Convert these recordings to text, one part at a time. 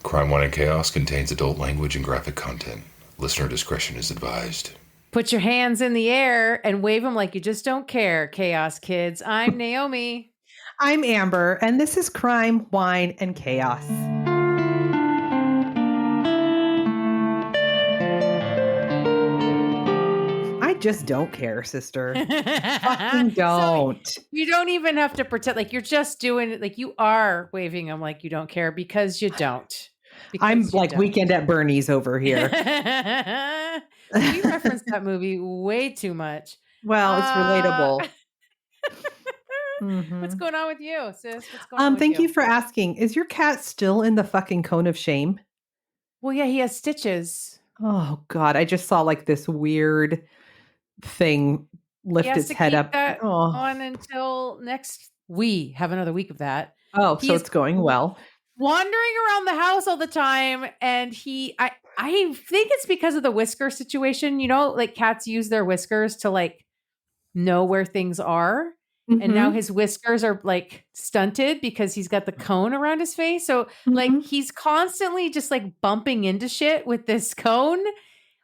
Crime, Wine, and Chaos contains adult language and graphic content. Listener discretion is advised. Put your hands in the air and wave them like you just don't care, Chaos Kids. I'm Naomi. I'm Amber, and this is Crime, Wine, and Chaos. I just don't care, sister. Fucking don't. So you don't even have to pretend like you're just doing it. Like you are waving them like you don't care because you don't. I'm like Weekend at Bernie's over here. You reference that movie way too much. Well, it's relatable. What's going on with you, sis? What's going on with Thank you for asking. Is your cat still in the fucking cone of shame? Well, yeah, he has stitches. Oh God, I just saw like this weird thing lift its head up. On until next. We have another week of that. Oh, so it's going well. Wandering around the house all the time, and I think it's because of the whisker situation. You know, like cats use their whiskers to like know where things are. Mm-hmm. And now his whiskers are like stunted because he's got the cone around his face. So like he's constantly just like bumping into shit with this cone.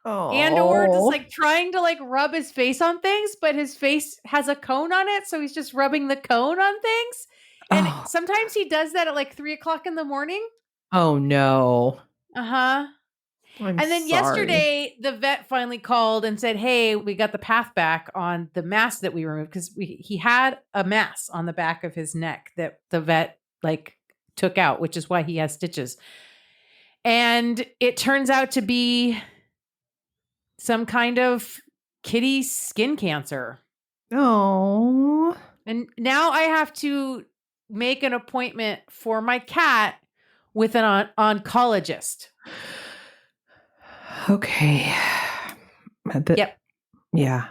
And or just like trying to like rub his face on things, but his face has a cone on it. So he's just rubbing the cone on things. And sometimes he does that at like 3:00 in the morning. Oh no. Uh-huh. And then yesterday, the vet finally called and said, hey, we got the path back on the mass that we removed because he had a mass on the back of his neck that the vet like took out, which is why he has stitches. And it turns out to be some kind of kitty skin cancer. Oh. And now I have to make an appointment for my cat with an oncologist. Okay. Yep. Yeah.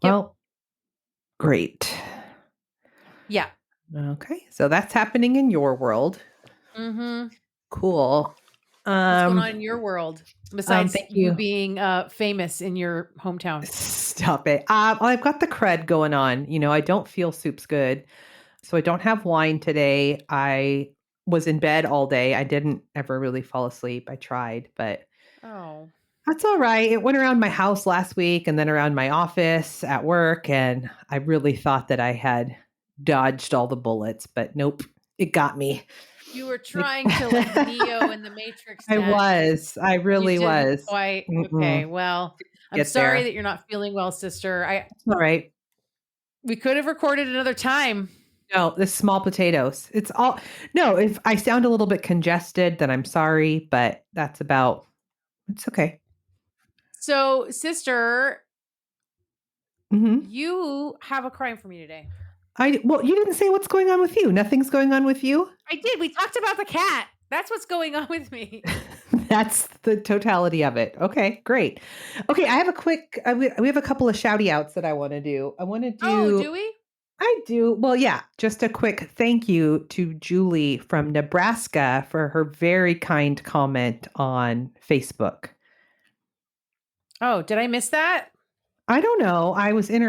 Well, great. Yeah. Okay. So that's happening in your world. Mm-hmm. Cool. What's going on in your world besides you being famous in your hometown? Stop it. I've got the crud going on. You know, I don't feel soup's good. So I don't have wine today. I was in bed all day. I didn't ever really fall asleep. I tried, but that's all right. It went around my house last week and then around my office at work. And I really thought that I had dodged all the bullets, but nope, it got me. You were trying to like Neo in the Matrix. I was. I really was. Quite. Okay. Well, I'm sorry that you're not feeling well, sister. It's all right. We could have recorded another time. No, the small potatoes. It's all. No, if I sound a little bit congested, then I'm sorry, but that's about. It's okay. So, sister, you have a crime for me today. Well, you didn't say what's going on with you. Nothing's going on with you? I did. We talked about the cat. That's what's going on with me. That's the totality of it. Okay, great. Okay, I have we have a couple of shouty outs that I want to do. I want to do. Oh, do we? I do. Well, yeah, just a quick thank you to Julie from Nebraska for her very kind comment on Facebook. Oh, did I miss that? I don't know. I was Did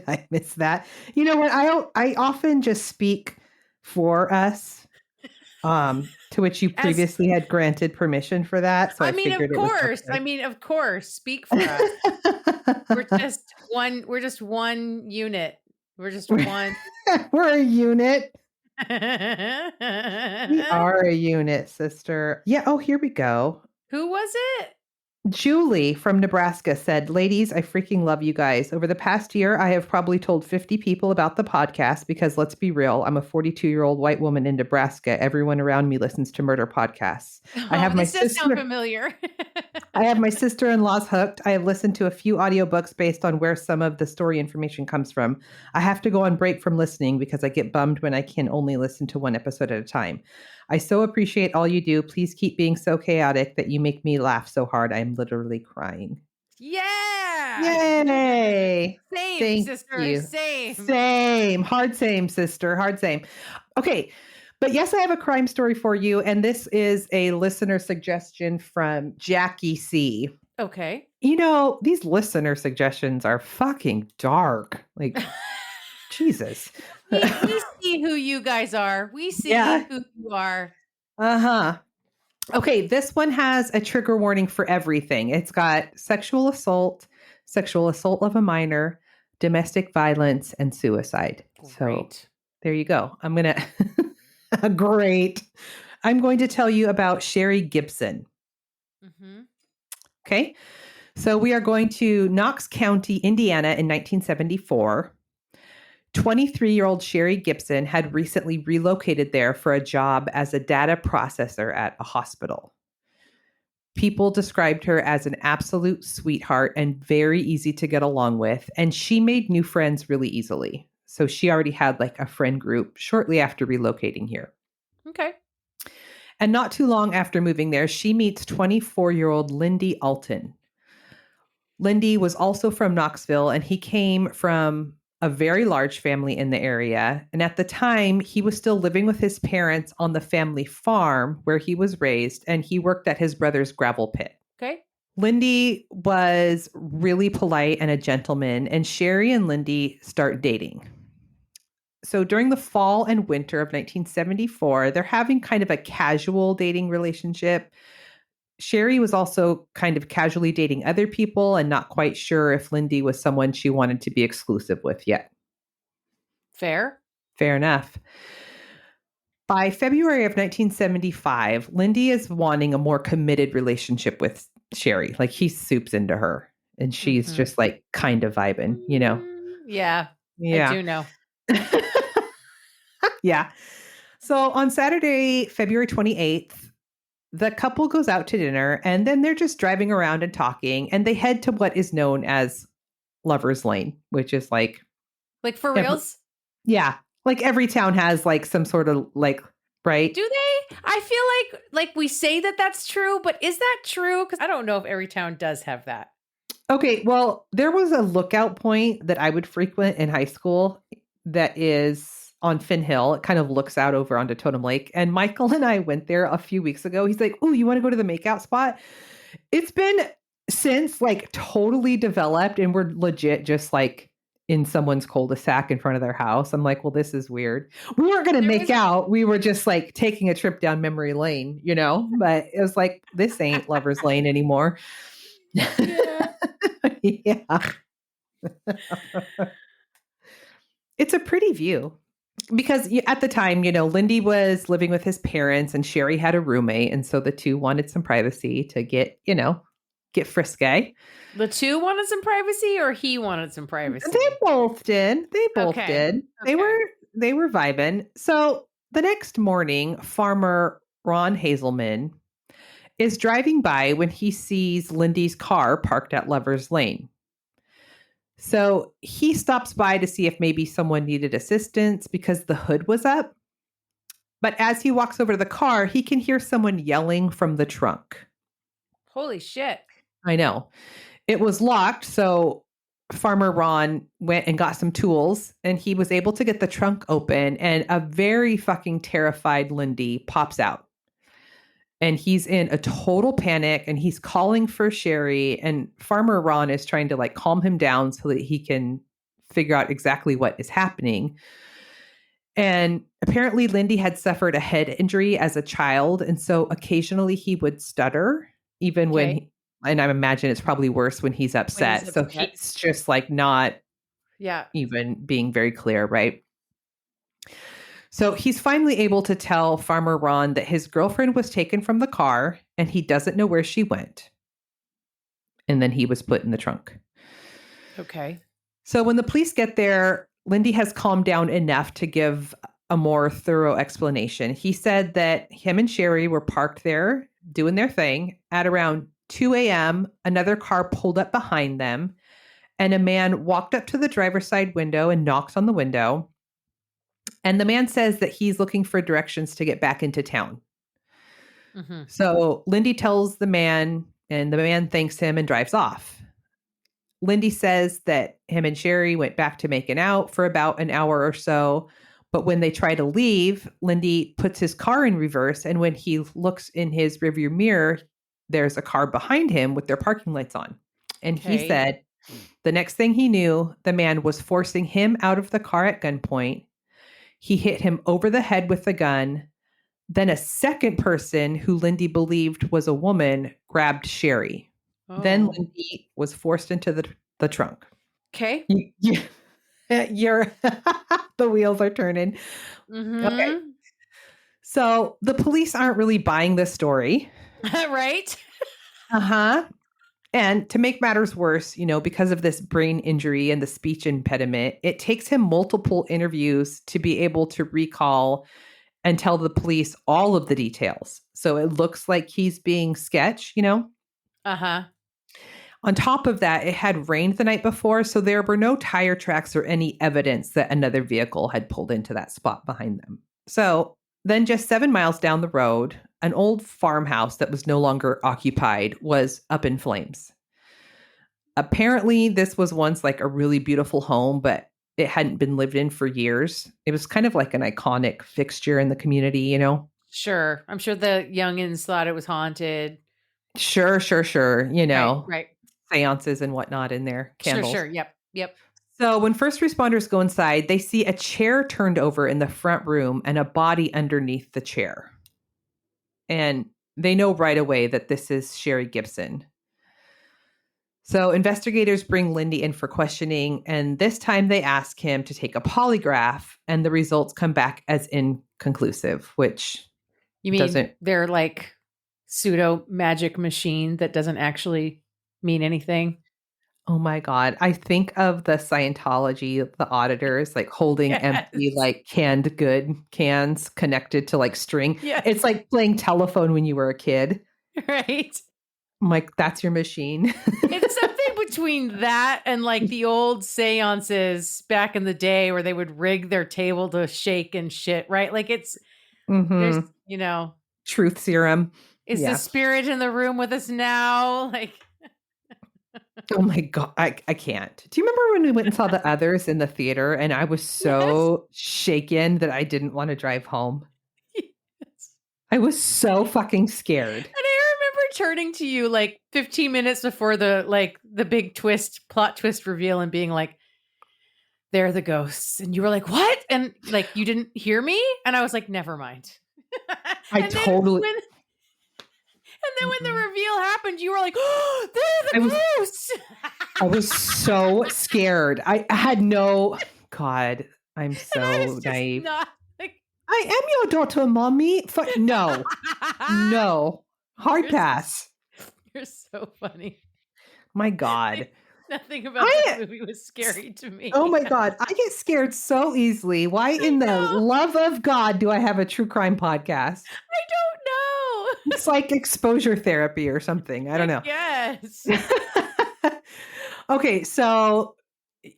I miss that? You know what? I often just speak for us, to which you previously had granted permission for that. So I mean, of course. Of course. Speak for us. We're just one unit. We're just one. We're a unit. We are a unit, sister. Yeah. Oh, here we go. Who was it? Julie from Nebraska said, ladies, I freaking love you guys. Over the past year, I have probably told 50 people about the podcast because let's be real, I'm a 42-year-old white woman in Nebraska. Everyone around me listens to murder podcasts. I have my sister. This does sound familiar. I have my sister-in-law's hooked. I have listened to a few audiobooks based on where some of the story information comes from. I have to go on break from listening because I get bummed when I can only listen to one episode at a time. I so appreciate all you do. Please keep being so chaotic that you make me laugh so hard. I'm literally crying. Yeah. Yay. Same, Thank sister. You. Same. Hard same, sister. Hard same. Okay. But yes, I have a crime story for you. And this is a listener suggestion from Jackie C. Okay. You know, these listener suggestions are fucking dark. Like, Jesus. We see who you guys are. We see who you are. Uh-huh. Okay, this one has a trigger warning for everything. It's got sexual assault of a minor, domestic violence, and suicide. So Great. there you go. I'm going to great. I'm going to tell you about Sherry Gibson. Mm-hmm. Okay. So we are going to Knox County, Indiana in 1974. 23-year-old Sherry Gibson had recently relocated there for a job as a data processor at a hospital. People described her as an absolute sweetheart and very easy to get along with, and she made new friends really easily. So she already had like a friend group shortly after relocating here. Okay. And not too long after moving there, she meets 24-year-old Lindy Alton. Lindy was also from Knoxville, and he came from a very large family in the area. And at the time, he was still living with his parents on the family farm where he was raised, and he worked at his brother's gravel pit. Okay. Lindy was really polite and a gentleman, and Sherry and Lindy start dating. So during the fall and winter of 1974, they're having kind of a casual dating relationship. Sherry was also kind of casually dating other people and not quite sure if Lindy was someone she wanted to be exclusive with yet. Fair. Fair enough. By February of 1975, Lindy is wanting a more committed relationship with Sherry. Like he soups into her and she's just like kind of vibing, you know? Yeah. Yeah. I do know. Yeah. So on Saturday, February 28th, the couple goes out to dinner and then they're just driving around and talking, and they head to what is known as Lover's Lane, which is like for reals? Yeah. Like every town has like some sort of like, right? Do they? I feel like we say that that's true, but is that true? Because I don't know if every town does have that. Okay. Well, there was a lookout point that I would frequent in high school that is on Finn Hill. It kind of looks out over onto Totem Lake. And Michael and I went there a few weeks ago. He's like, "Oh, you want to go to the makeout spot?" It's been since like totally developed, and we're legit just like in someone's cul-de-sac in front of their house. I'm like, well, this is weird. We weren't going to make out. We were just like taking a trip down memory lane, you know, but it was like, this ain't Lover's Lane anymore. Yeah. Yeah. It's a pretty view because at the time, you know, Lindy was living with his parents and Sherry had a roommate. And so the two wanted some privacy to get, you know, get frisky. The two wanted some privacy, or he wanted some privacy? They both did. They both did. Okay. They were vibing. So the next morning, farmer Ron Hazelman is driving by when he sees Lindy's car parked at Lover's Lane. So he stops by to see if maybe someone needed assistance because the hood was up. But as he walks over to the car, he can hear someone yelling from the trunk. Holy shit. I know. It was locked, so Farmer Ron went and got some tools, and he was able to get the trunk open, and a very fucking terrified Lindy pops out. And he's in a total panic, and he's calling for Sherry, and Farmer Ron is trying to like calm him down so that he can figure out exactly what is happening. And apparently Lindy had suffered a head injury as a child, and so occasionally he would stutter, even when and I imagine it's probably worse when he's upset. So he's just like not even being very clear, right? So he's finally able to tell Farmer Ron that his girlfriend was taken from the car and he doesn't know where she went. And then he was put in the trunk. Okay. So when the police get there, Lindy has calmed down enough to give a more thorough explanation. He said that him and Sherry were parked there doing their thing. At around 2 a.m., another car pulled up behind them, and a man walked up to the driver's side window and knocks on the window. And the man says that he's looking for directions to get back into town. Mm-hmm. So Lindy tells the man, and the man thanks him and drives off. Lindy says that him and Sherry went back to making out for about an hour or so. But when they try to leave, Lindy puts his car in reverse. And when he looks in his rearview mirror, there's a car behind him with their parking lights on. And he said the next thing he knew, the man was forcing him out of the car at gunpoint. He hit him over the head with the gun, Then a second person who Lindy believed was a woman grabbed Sherry. Then Oh. Lindy was forced into the trunk. Okay. You're the wheels are turning. Mm-hmm. Okay. So the police aren't really buying this story. Right? Uh-huh. And to make matters worse, because of this brain injury and the speech impediment, it takes him multiple interviews to be able to recall and tell the police all of the details. So it looks like he's being sketch. Uh-huh. On top of that, it had rained the night before, so there were no tire tracks or any evidence that another vehicle had pulled into that spot behind them. So then just 7 miles down the road, an old farmhouse that was no longer occupied was up in flames. Apparently, this was once like a really beautiful home, but it hadn't been lived in for years. It was kind of like an iconic fixture in the community, Sure. I'm sure the youngins thought it was haunted. Sure. Right. Seances and whatnot in there. Candles. Sure. Yep. So when first responders go inside, they see a chair turned over in the front room and a body underneath the chair. And they know right away that this is Sherry Gibson. So investigators bring Lindy in for questioning, and this time they ask him to take a polygraph, and the results come back as inconclusive, which You mean doesn't... they're like pseudo magic machine that doesn't actually mean anything? Oh my God. I think of the Scientology, the auditors like holding empty, like canned good cans connected to like string. Yeah. It's like playing telephone when you were a kid. Right. I'm like, that's your machine. It's something between that and like the old seances back in the day where they would rig their table to shake and shit, right? Like it's, there's, truth serum. Is the spirit in the room with us now? Like, oh my God, I can't. Do you remember when we went and saw The Others in the theater and I was so shaken that I didn't want to drive home? Yes. I was so fucking scared. And I remember turning to you like 15 minutes before the big plot twist reveal and being like, they're the ghosts. And you were like, what? And like, you didn't hear me? And I was like, never mind. And then when the reveal happened, you were like, oh, they're the ghosts. I was so scared. I had no... God, I'm so naive. I am your daughter, mommy. No. No. Hard pass. You're so funny. My God. Nothing about that movie was scary to me. Oh my God. I get scared so easily. Why in the love of God do I have a true crime podcast? I don't know. It's like exposure therapy or something. I don't know. Yes. Okay, so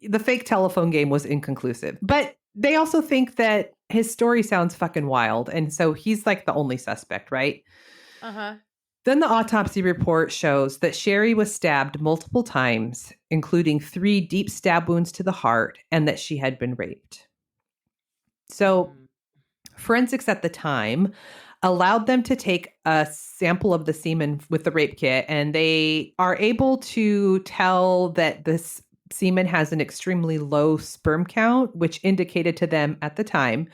the fake telephone game was inconclusive, but they also think that his story sounds fucking wild. And so he's like the only suspect, right? Uh-huh. Then the autopsy report shows that Sherry was stabbed multiple times, including 3 deep stab wounds to the heart, and that she had been raped. So forensics at the time allowed them to take a sample of the semen with the rape kit, and they are able to tell that this semen has an extremely low sperm count, which indicated to them at the time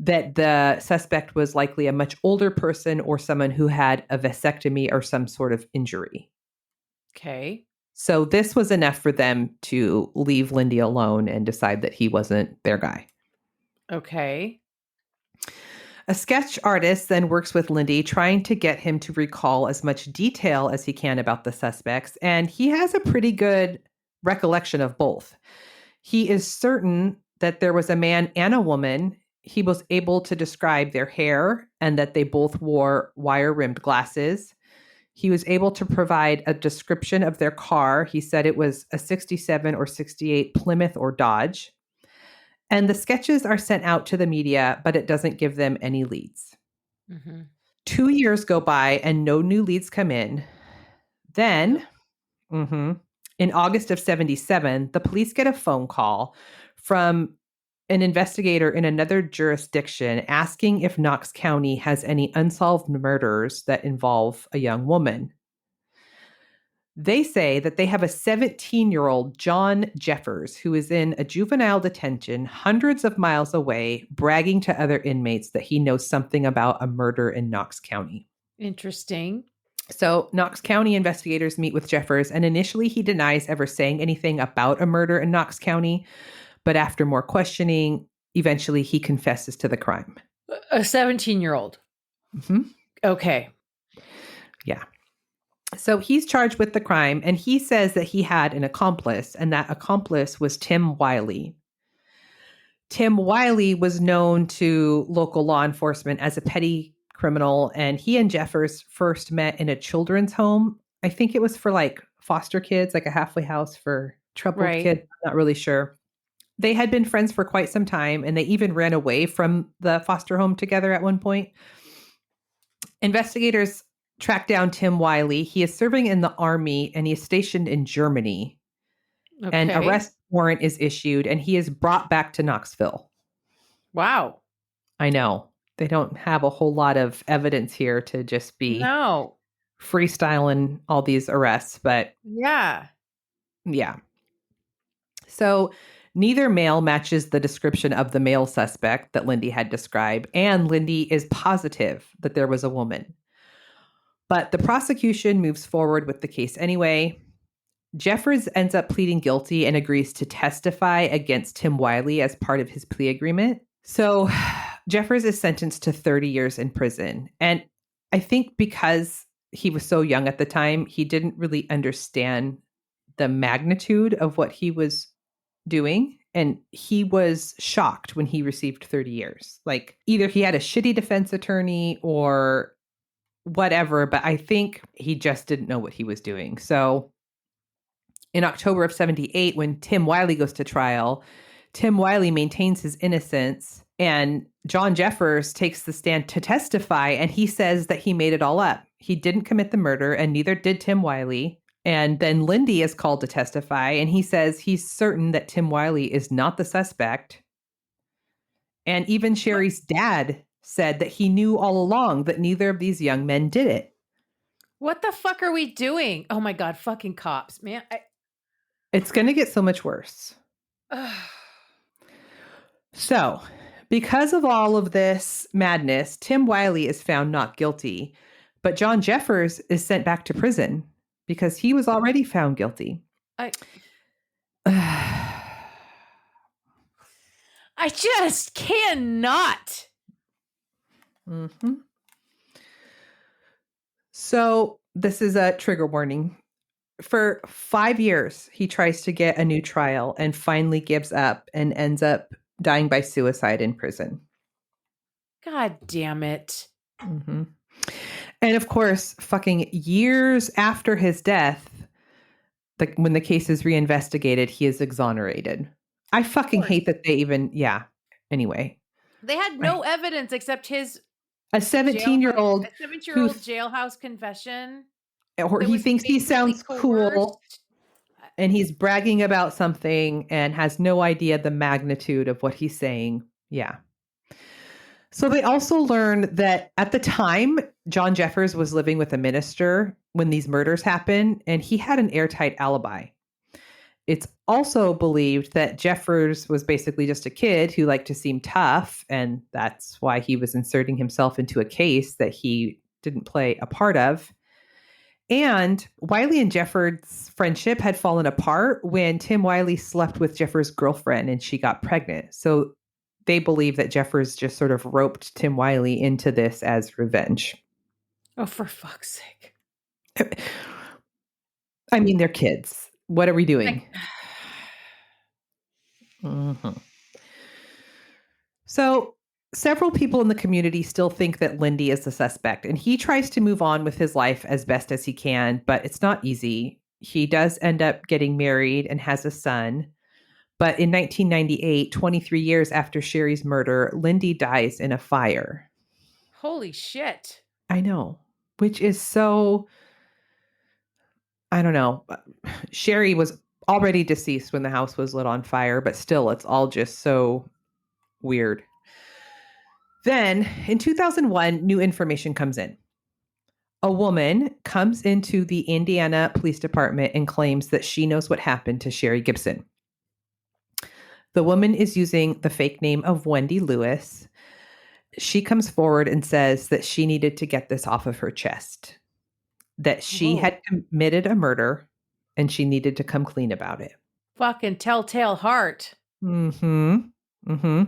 that the suspect was likely a much older person or someone who had a vasectomy or some sort of injury. Okay. So this was enough for them to leave Lindy alone and decide that he wasn't their guy. Okay. A sketch artist then works with Lindy, trying to get him to recall as much detail as he can about the suspects, and he has a pretty good recollection of both. He is certain that there was a man and a woman. He was able to describe their hair and that they both wore wire-rimmed glasses. He was able to provide a description of their car. He said it was a 67 or 68 Plymouth or Dodge. And the sketches are sent out to the media, but it doesn't give them any leads. Mm-hmm. 2 years go by and no new leads come in. Then, in August of 77, the police get a phone call from an investigator in another jurisdiction asking if Knox County has any unsolved murders that involve a young woman. They say that they have a 17-year-old John Jeffers who is in a juvenile detention hundreds of miles away, bragging to other inmates that he knows something about a murder in Knox County. Interesting. So Knox County investigators meet with Jeffers, and initially he denies ever saying anything about a murder in Knox County. But after more questioning, eventually he confesses to the crime. A 17-year-old. Mm-hmm. Okay. Yeah. So he's charged with the crime, and he says that he had an accomplice, and that accomplice was Tim Wiley. Tim Wiley was known to local law enforcement as a petty criminal, and he and Jeffers first met in a children's home. I think it was for like foster kids, like a halfway house for troubled kids. I'm not really sure. They had been friends for quite some time, and they even ran away from the foster home together at one point. Investigators tracked down Tim Wiley. He is serving in the army, and he is stationed in Germany. Okay. An arrest warrant is issued, and he is brought back to Knoxville. Wow. I know. They don't have a whole lot of evidence here to just be freestyling all these arrests, but yeah. So neither male matches the description of the male suspect that Lindy had described, and Lindy is positive that there was a woman. But the prosecution moves forward with the case anyway. Jeffers ends up pleading guilty and agrees to testify against Tim Wiley as part of his plea agreement. So Jeffers is sentenced to 30 years in prison. And I think because he was so young at the time, he didn't really understand the magnitude of what he was doing. And he was shocked when he received 30 years. Like either he had a shitty defense attorney or whatever, but I think he just didn't know what he was doing. So in October of 78, when Tim Wiley goes to trial, Tim Wiley maintains his innocence, and John Jeffers takes the stand to testify, and he says that he made it all up. He didn't commit the murder, and neither did Tim Wiley. And then Lindy is called to testify, and he says he's certain that Tim Wiley is not the suspect. And even Sherry's dad said that he knew all along that neither of these young men did it. What the fuck are we doing? Oh my God, fucking cops, man. It's going to get so much worse. So, because of all of this madness, Tim Wiley is found not guilty, but John Jeffers is sent back to prison because he was already found guilty. I just cannot. Mm-hmm. So this is a trigger warning. For 5 years, he tries to get a new trial and finally gives up and ends up dying by suicide in prison. God damn it. Mm-hmm. And of course, fucking years after his death, when the case is reinvestigated, he is exonerated. I fucking hate that they even, anyway. They had no evidence except his a 17-year-old jailhouse confession. Or he thinks he sounds cool and he's bragging about something and has no idea the magnitude of what he's saying. Yeah. So they also learned that at the time, John Jeffers was living with a minister when these murders happened, and he had an airtight alibi. It's also believed that Jeffers was basically just a kid who liked to seem tough, and that's why he was inserting himself into a case that he didn't play a part of. And Wiley and Jeffers' friendship had fallen apart when Tim Wiley slept with Jeffers' girlfriend and she got pregnant. So they believe that Jeffers just sort of roped Tim Wiley into this as revenge. Oh, for fuck's sake. I mean, they're kids. What are we doing? Mm-hmm. So several people in the community still think that Lindy is the suspect, and he tries to move on with his life as best as he can, but it's not easy. He does end up getting married and has a son. But in 1998, 23 years after Sherry's murder, Lindy dies in a fire. Holy shit. I know, which is so, I don't know. Sherry was already deceased when the house was lit on fire, but still, it's all just so weird. Then, in 2001, new information comes in. A woman comes into the Indiana Police Department and claims that she knows what happened to Sherry Gibson. The woman is using the fake name of Wendy Lewis. She comes forward and says that she needed to get this off of her chest, that she had committed a murder and she needed to come clean about it. Fucking telltale heart. Mm-hmm. Mm-hmm.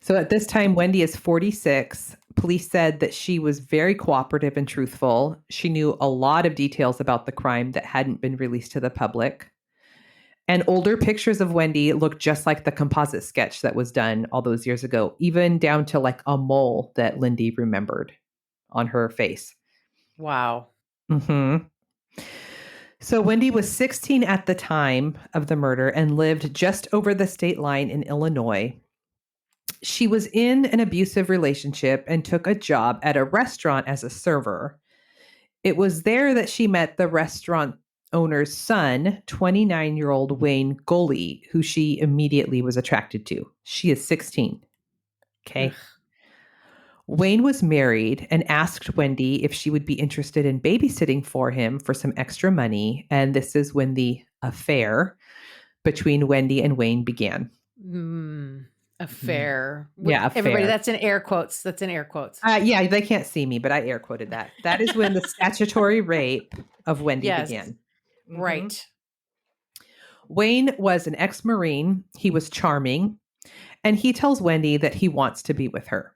So at this time, Wendy is 46. Police said that she was very cooperative and truthful. She knew a lot of details about the crime that hadn't been released to the public. And older pictures of Wendy look just like the composite sketch that was done all those years ago, even down to like a mole that Lindy remembered on her face. Wow. Mm-hmm. So Wendy was 16 at the time of the murder and lived just over the state line in Illinois. She was in an abusive relationship and took a job at a restaurant as a server. It was there that she met the restaurant owner's son, 29-year-old Wayne Goley, who she immediately was attracted to. She is 16. Okay. Ugh. Wayne was married and asked Wendy if she would be interested in babysitting for him for some extra money. And this is when the affair between Wendy and Wayne began. Affair. Yeah, Everybody, affair. that's in air quotes. That's in air quotes. Yeah, they can't see me, but I air quoted that. That is when the statutory rape of Wendy Yes. began. Mhm. Right. Wayne was an ex-Marine. He was charming. And he tells Wendy that he wants to be with her.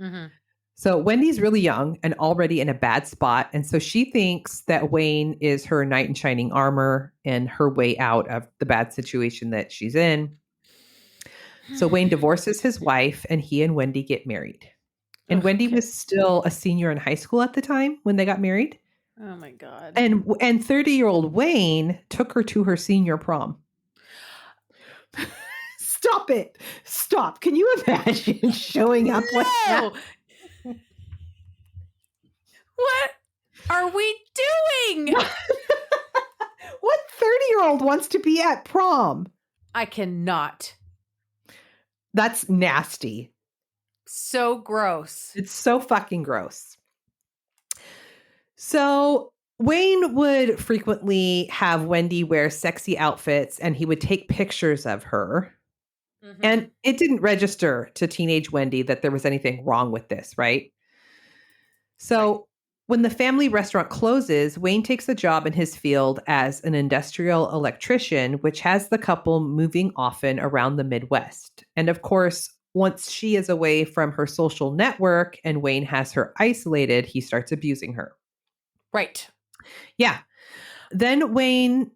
Mm-hmm. So Wendy's really young and already in a bad spot. And so she thinks that Wayne is her knight in shining armor and her way out of the bad situation that she's in. So Wayne divorces his wife and he and Wendy get married. And Wendy was still a senior in high school at the time when they got married. Oh my God. And 30-year-old Wayne took her to her senior prom. Stop it. Stop. Can you imagine showing up like that? What are we doing? What 30-year-old wants to be at prom? I cannot. That's nasty. So gross. It's so fucking gross. So Wayne would frequently have Wendy wear sexy outfits and he would take pictures of her. Mm-hmm. And it didn't register to teenage Wendy that there was anything wrong with this, right? So when the family restaurant closes, Wayne takes a job in his field as an industrial electrician, which has the couple moving often around the Midwest. And of course, once she is away from her social network and Wayne has her isolated, he starts abusing her. Right. Yeah. Then Wayne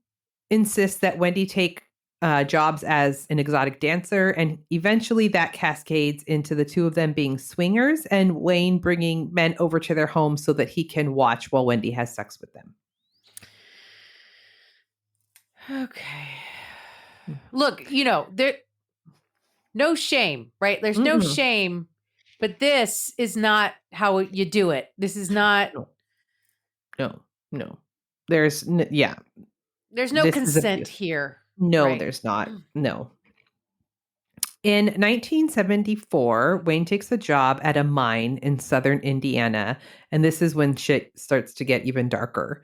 insists that Wendy take jobs as an exotic dancer, and eventually that cascades into the two of them being swingers and Wayne bringing men over to their home so that he can watch while Wendy has sex with them. Okay. Look, there no shame, right? There's no shame, but this is not how you do it. This is not. No. There's no There's consent here. No, right? There's not. No. In 1974, Wayne takes a job at a mine in southern Indiana, and this is when shit starts to get even darker.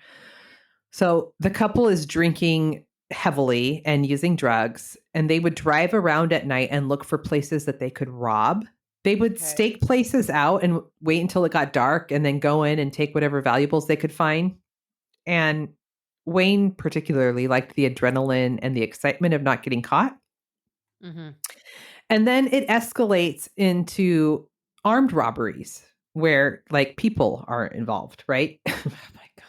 So the couple is drinking heavily and using drugs, and they would drive around at night and look for places that they could rob. They would stake places out and wait until it got dark and then go in and take whatever valuables they could find. And Wayne particularly liked the adrenaline and the excitement of not getting caught. Mm-hmm. And then it escalates into armed robberies where like people are involved, right? Oh my God.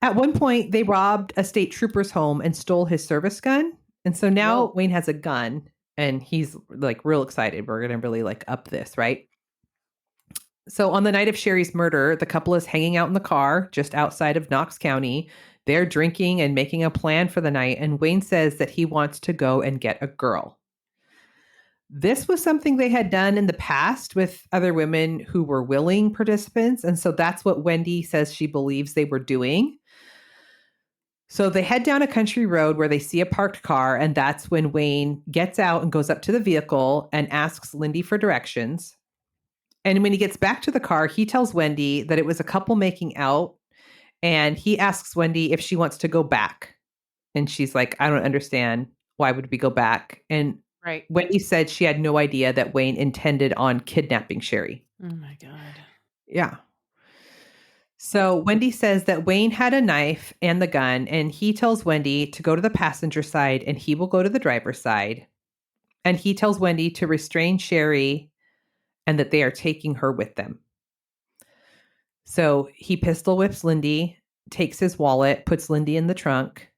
At one point, they robbed a state trooper's home and stole his service gun. And so now Wayne has a gun and he's like real excited. We're going to really like up this, right? So on the night of Sherry's murder, the couple is hanging out in the car just outside of Knox County. They're drinking and making a plan for the night. And Wayne says that he wants to go and get a girl. This was something they had done in the past with other women who were willing participants. And so that's what Wendy says she believes they were doing. So they head down a country road where they see a parked car. And that's when Wayne gets out and goes up to the vehicle and asks Lindy for directions. And when he gets back to the car, he tells Wendy that it was a couple making out. And he asks Wendy if she wants to go back. And she's like, I don't understand. Why would we go back? And Right. Wendy said she had no idea that Wayne intended on kidnapping Sherry. Oh my God. Yeah. So Wendy says that Wayne had a knife and the gun, and he tells Wendy to go to the passenger side and he will go to the driver's side. And he tells Wendy to restrain Sherry and that they are taking her with them. So he pistol whips Lindy, takes his wallet, puts Lindy in the trunk.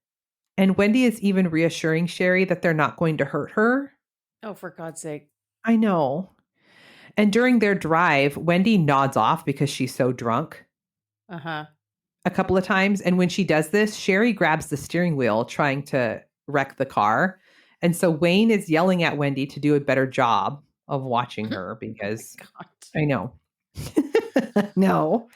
And Wendy is even reassuring Sherry that they're not going to hurt her. Oh, for God's sake. I know. And during their drive, Wendy nods off because she's so drunk a couple of times. And when she does this, Sherry grabs the steering wheel trying to wreck the car. And so Wayne is yelling at Wendy to do a better job of watching her because I know. No.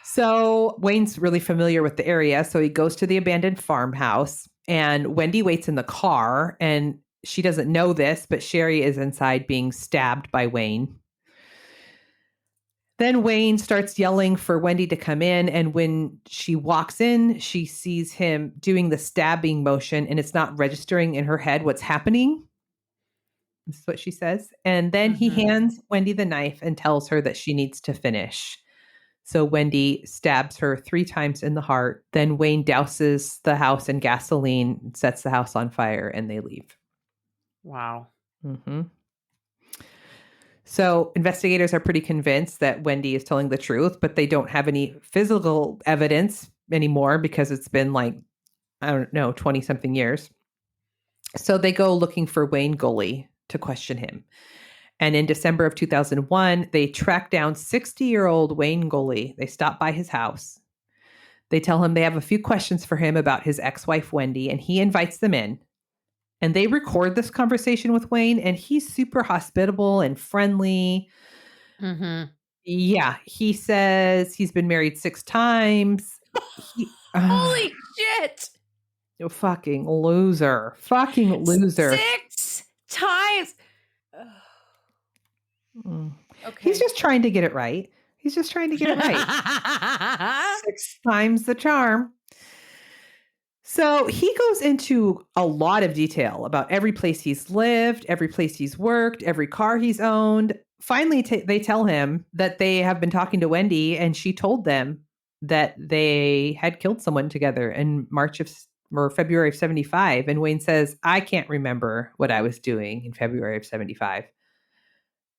So Wayne's really familiar with the area. So he goes to the abandoned farmhouse and Wendy waits in the car and she doesn't know this, but Sherry is inside being stabbed by Wayne. Then Wayne starts yelling for Wendy to come in. And when she walks in, she sees him doing the stabbing motion and it's not registering in her head what's happening. That's what she says. And then he hands Wendy the knife and tells her that she needs to finish. So Wendy stabs her 3 times in the heart. Then Wayne douses the house in gasoline, sets the house on fire, and they leave. Wow. Mm-hmm. So investigators are pretty convinced that Wendy is telling the truth, but they don't have any physical evidence anymore because it's been like, I don't know, 20 something years. So they go looking for Wayne Gully to question him. And in December of 2001, they track down 60-year-old Wayne Gully. They stop by his house. They tell him they have a few questions for him about his ex-wife, Wendy, and he invites them in. And they record this conversation with Wayne, and he's super hospitable and friendly. Yeah, he says he's been married 6 times. Holy shit! You fucking loser. Fucking loser. 6 times! Okay. He's just trying to get it right. He's just trying to get it right. 6 times the charm. So he goes into a lot of detail about every place he's lived, every place he's worked, every car he's owned. Finally, they tell him that they have been talking to Wendy and she told them that they had killed someone together in February of 75. And Wayne says, I can't remember what I was doing in February of 75.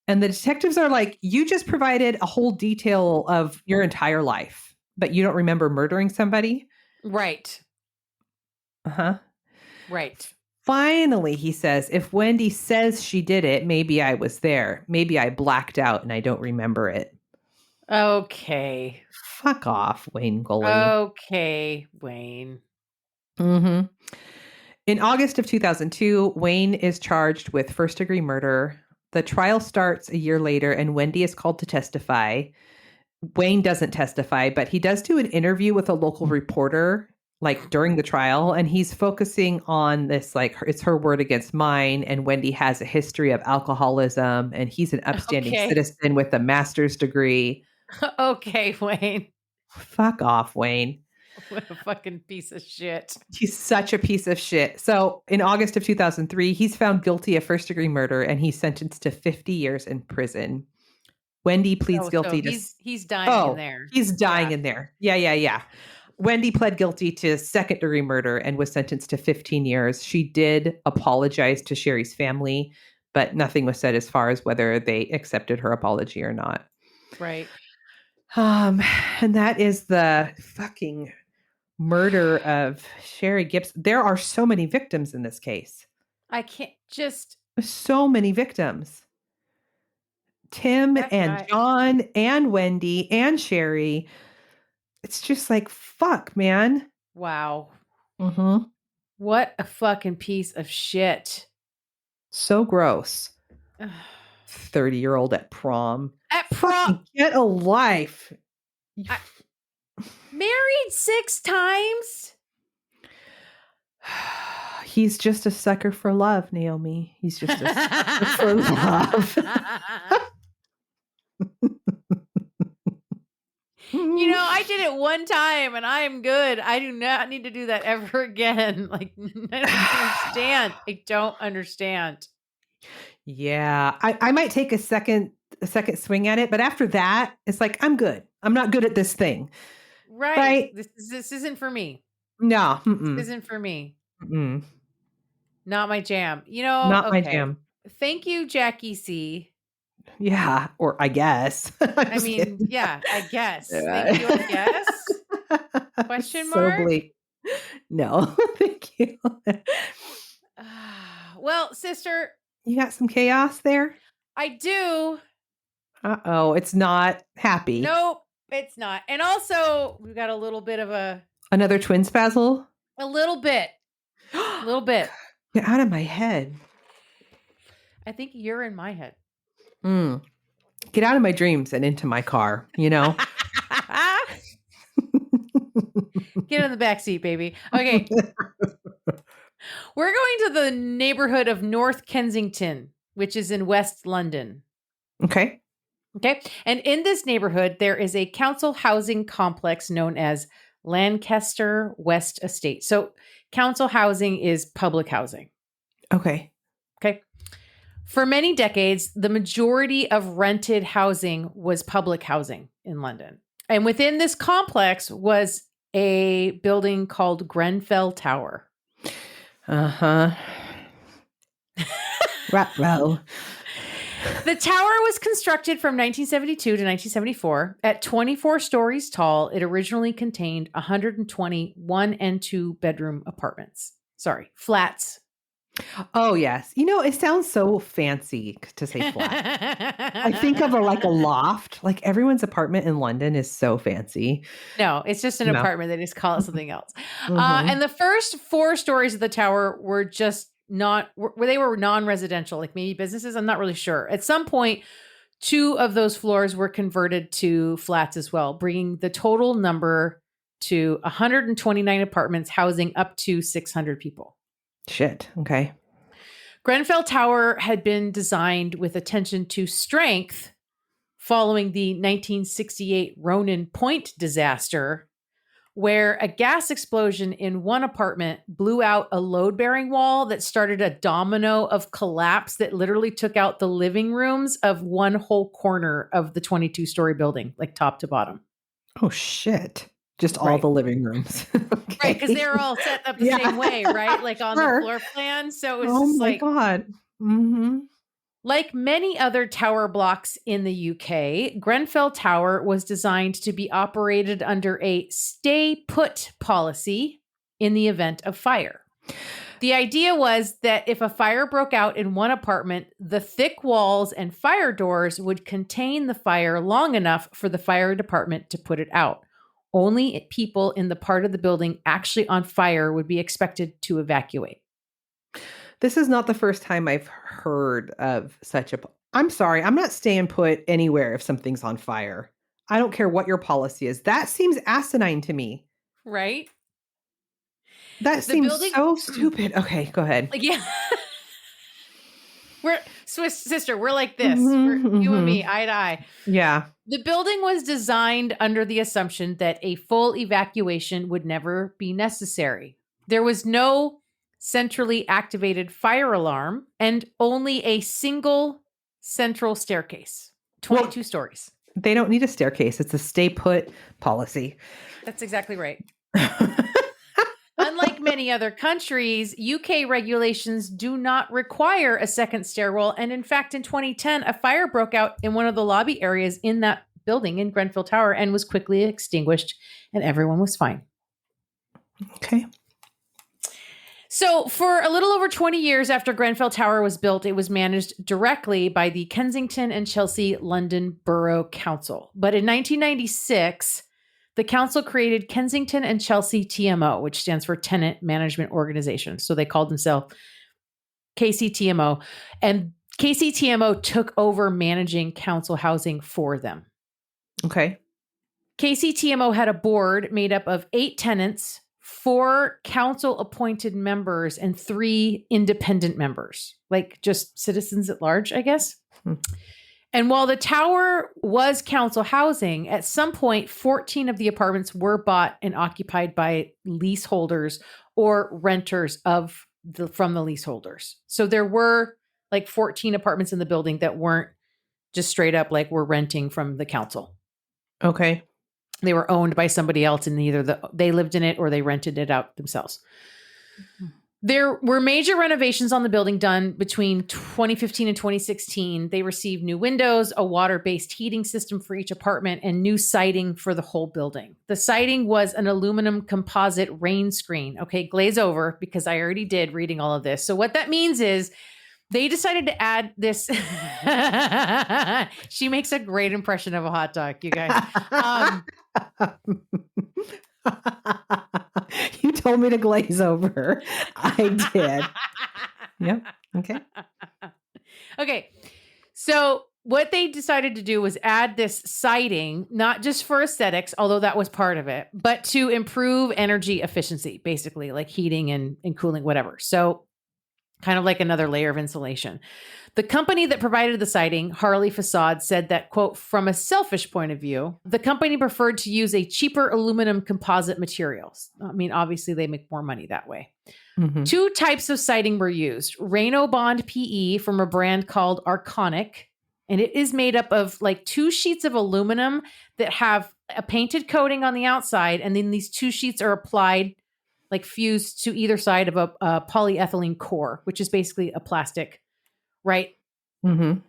And the detectives are like, you just provided a whole detail of your entire life, but you don't remember murdering somebody? Right. Right. Finally, he says, if Wendy says she did it, maybe I was there. Maybe I blacked out and I don't remember it. Okay. Fuck off, Wayne Gully. Okay, Wayne. In August of 2002, Wayne is charged with first-degree murder. The trial starts a year later and Wendy is called to testify. Wayne doesn't testify, but he does do an interview with a local reporter like during the trial, and he's focusing on this, like, it's her word against mine, and Wendy has a history of alcoholism, and he's an upstanding citizen with a master's degree. Okay, Wayne. Fuck off, Wayne. What a fucking piece of shit. He's such a piece of shit. So in August of 2003, he's found guilty of first-degree murder, and he's sentenced to 50 years in prison. Wendy pleads guilty to... He's dying in there. He's dying in there. Yeah. Wendy pled guilty to second-degree murder and was sentenced to 15 years. She did apologize to Sherry's family, but nothing was said as far as whether they accepted her apology or not. Right. And that is the fucking murder of Sherry Gibson. There are so many victims in this case. I can't just... So many victims. Tim and John and Wendy and Sherry. It's just like, fuck, man. Wow. What a fucking piece of shit. So gross. 30-year-old at prom. At prom. Get a life. Married 6 times? He's just a sucker for love, Naomi. He's just a sucker for love. I did it one time and I am good. I do not need to do that ever again. Like, I don't understand. I don't understand. Yeah, I might take a second swing at it, but after that, it's like I'm good. I'm not good at this thing. Right. This isn't for me. No, This isn't for me. Not my jam. Not my jam. Thank you, Jackie C. Yeah, or I guess. I mean, yeah, I guess. Thank you, I guess. Question mark? So bleak. No, thank you. Well, sister, You got some chaos there? I do. Uh-oh, it's not happy. Nope, it's not. And also, we've got a little bit of another twin spazzle? a little bit. A little bit. Get out of my head. I think you're in my head. Get out of my dreams and into my car, Get in the back seat, baby. Okay. We're going to the neighborhood of North Kensington, which is in West London. Okay. Okay. And in this neighborhood, there is a council housing complex known as Lancaster West Estate. So council housing is public housing. Okay. Okay. For many decades, the majority of rented housing was public housing in London. And within this complex was a building called Grenfell Tower. Uh-huh. Ruh-roh. The tower was constructed from 1972 to 1974. At 24 stories tall, it originally contained 120 one- and two-bedroom apartments. Sorry, flats. Oh, yes. It sounds so fancy to say flat. I think of a loft. Like everyone's apartment in London is so fancy. No, it's just an apartment. They just call it something else. Mhm. And the first 4 stories of the tower were just they were non-residential, like maybe businesses. I'm not really sure. At some point, 2 of those floors were converted to flats as well, bringing the total number to 129 apartments housing up to 600 people. Shit. Okay. Grenfell Tower had been designed with attention to strength following the 1968 Ronan Point disaster, where a gas explosion in one apartment blew out a load-bearing wall that started a domino of collapse that literally took out the living rooms of one whole corner of the 22-story building, like top to bottom. Oh, shit. Just all the living rooms. Okay. Right, because they're all set up the same way, right? Like on the floor plan. So it was just like, God. Mm-hmm. Like many other tower blocks in the UK, Grenfell Tower was designed to be operated under a stay put policy in the event of fire. The idea was that if a fire broke out in one apartment, the thick walls and fire doors would contain the fire long enough for the fire department to put it out. Only people in the part of the building actually on fire would be expected to evacuate. This is not the first time I've heard of such a... I'm sorry, I'm not staying put anywhere if something's on fire. I don't care what your policy is. That seems asinine to me. Right? That seems so stupid. Okay, go ahead. Yeah. We're Swiss sister. We're like this. You and me, eye to eye. Yeah. The building was designed under the assumption that a full evacuation would never be necessary. There was no centrally activated fire alarm and only a single central staircase, 22 stories. They don't need a staircase. It's a stay put policy. That's exactly right. Unlike many other countries, UK regulations do not require a second stairwell. And in fact, in 2010, a fire broke out in one of the lobby areas in that building in Grenfell Tower and was quickly extinguished, and everyone was fine. Okay. So for a little over 20 years after Grenfell Tower was built, it was managed directly by the Kensington and Chelsea London Borough Council. But in 1996, the council created Kensington and Chelsea TMO, which stands for Tenant Management Organization. So they called themselves KCTMO. And KCTMO took over managing council housing for them. Okay. KCTMO had a board made up of 8 tenants, 4 council-appointed members, and 3 independent members, like just citizens at large, I guess. And while the tower was council housing, at some point, 14 of the apartments were bought and occupied by leaseholders or renters from the leaseholders. So there were like 14 apartments in the building that weren't just straight up like we're renting from the council. Okay. They were owned by somebody else, and either they lived in it or they rented it out themselves. There were major renovations on the building done between 2015 and 2016. They received new windows, a water-based heating system for each apartment, and new siding for the whole building. The siding was an aluminum composite rain screen. Okay, glaze over, because I already did reading all of this. So what that means is they decided to add this. She makes a great impression of a hot dog, you guys. You told me to glaze over. I did. Yep. Okay. Okay. So what they decided to do was add this siding, not just for aesthetics, although that was part of it, but to improve energy efficiency, basically like heating and cooling, whatever. So kind of like another layer of insulation. The company that provided the siding, Harley Facade, said that, quote, from a selfish point of view, the company preferred to use a cheaper aluminum composite materials. I mean, obviously they make more money that way. Mm-hmm. 2 types of siding were used. Rhino Bond PE from a brand called Arconic, and it is made up of like 2 sheets of aluminum that have a painted coating on the outside, and then these 2 sheets are applied, like fused to either side of a polyethylene core, which is basically a plastic, right? Mm-hmm.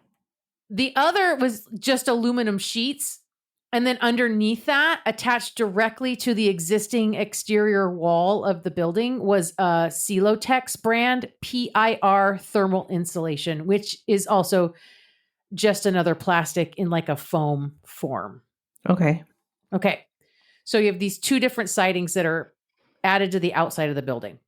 The other was just aluminum sheets. And then underneath that, attached directly to the existing exterior wall of the building, was a Celotex brand PIR thermal insulation, which is also just another plastic in like a foam form. Okay. Okay. So you have these 2 different sidings that are added to the outside of the building.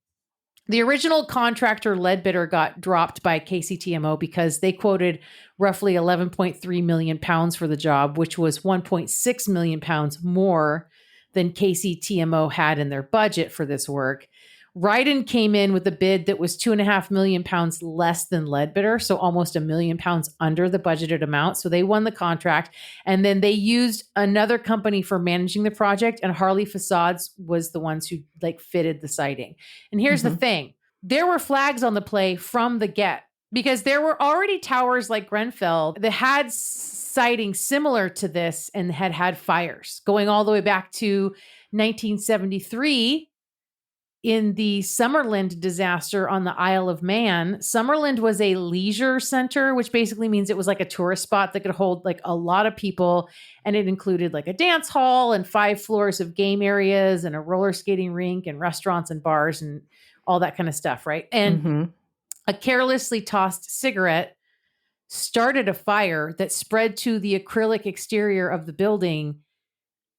The original contractor Leadbitter got dropped by KCTMO because they quoted roughly 11.3 million pounds for the job, which was 1.6 million pounds more than KCTMO had in their budget for this work. Ryden came in with a bid that was 2.5 million pounds less than Leadbitter, so almost 1 million pounds under the budgeted amount. So they won the contract, and then they used another company for managing the project, and Harley Facades was the ones who like fitted the siding. And here's the thing. There were flags on the play from the get, because there were already towers like Grenfell that had siding similar to this and had fires going all the way back to 1973. In the Summerland disaster on the Isle of Man. Summerland was a leisure center, which basically means it was like a tourist spot that could hold like a lot of people. And it included like a dance hall and 5 floors of game areas and a roller skating rink and restaurants and bars and all that kind of stuff, right? And a carelessly tossed cigarette started a fire that spread to the acrylic exterior of the building.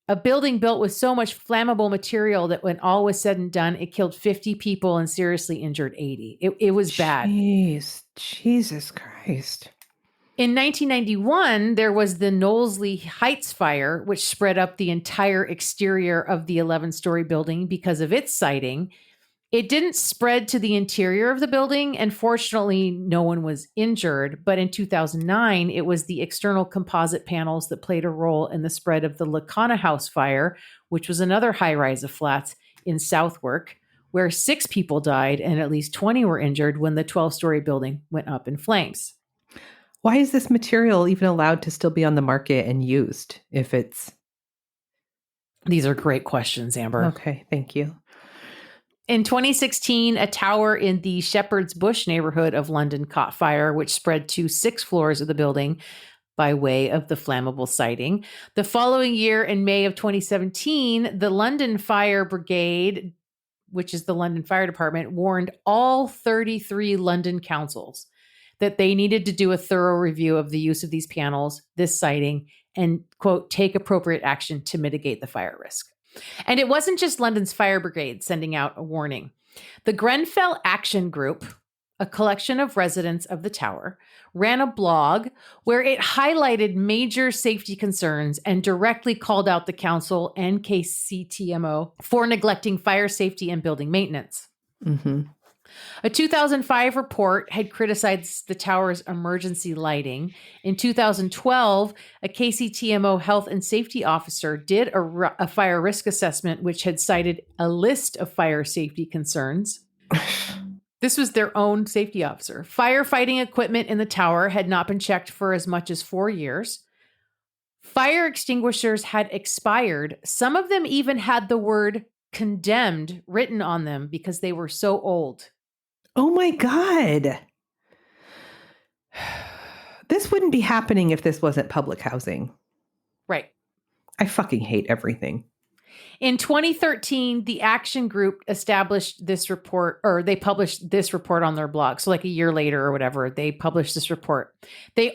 A building built with so much flammable material that when all was said and done, it killed 50 people and seriously injured 80. It was bad. Jeez, Jesus Christ. In 1991, there was the Knowsley Heights fire, which spread up the entire exterior of the 11-story building because of its siding. It didn't spread to the interior of the building, and fortunately, no one was injured. But in 2009, it was the external composite panels that played a role in the spread of the Lacana House fire, which was another high-rise of flats in Southwark, where 6 people died and at least 20 were injured when the 12-story building went up in flames. Why is this material even allowed to still be on the market and used if it's... These are great questions, Amber. Okay, thank you. In 2016, a tower in the Shepherd's Bush neighborhood of London caught fire, which spread to 6 floors of the building by way of the flammable siding. The following year, in May of 2017, the London Fire Brigade, which is the London Fire Department, warned all 33 London councils that they needed to do a thorough review of the use of these panels, this siding, and, quote, take appropriate action to mitigate the fire risk. And it wasn't just London's fire brigade sending out a warning. The Grenfell Action Group, a collection of residents of the tower, ran a blog where it highlighted major safety concerns and directly called out the council and KCTMO for neglecting fire safety and building maintenance. A 2005 report had criticized the tower's emergency lighting. In 2012, a KCTMO health and safety officer did a fire risk assessment, which had cited a list of fire safety concerns. This was their own safety officer. Firefighting equipment in the tower had not been checked for as much as 4 years. Fire extinguishers had expired. Some of them even had the word condemned written on them because they were so old. Oh my God. This wouldn't be happening if this wasn't public housing. Right. I fucking hate everything. In 2013, the Action Group established this report, or they published this report on their blog. So like a year later or whatever, they published this report. The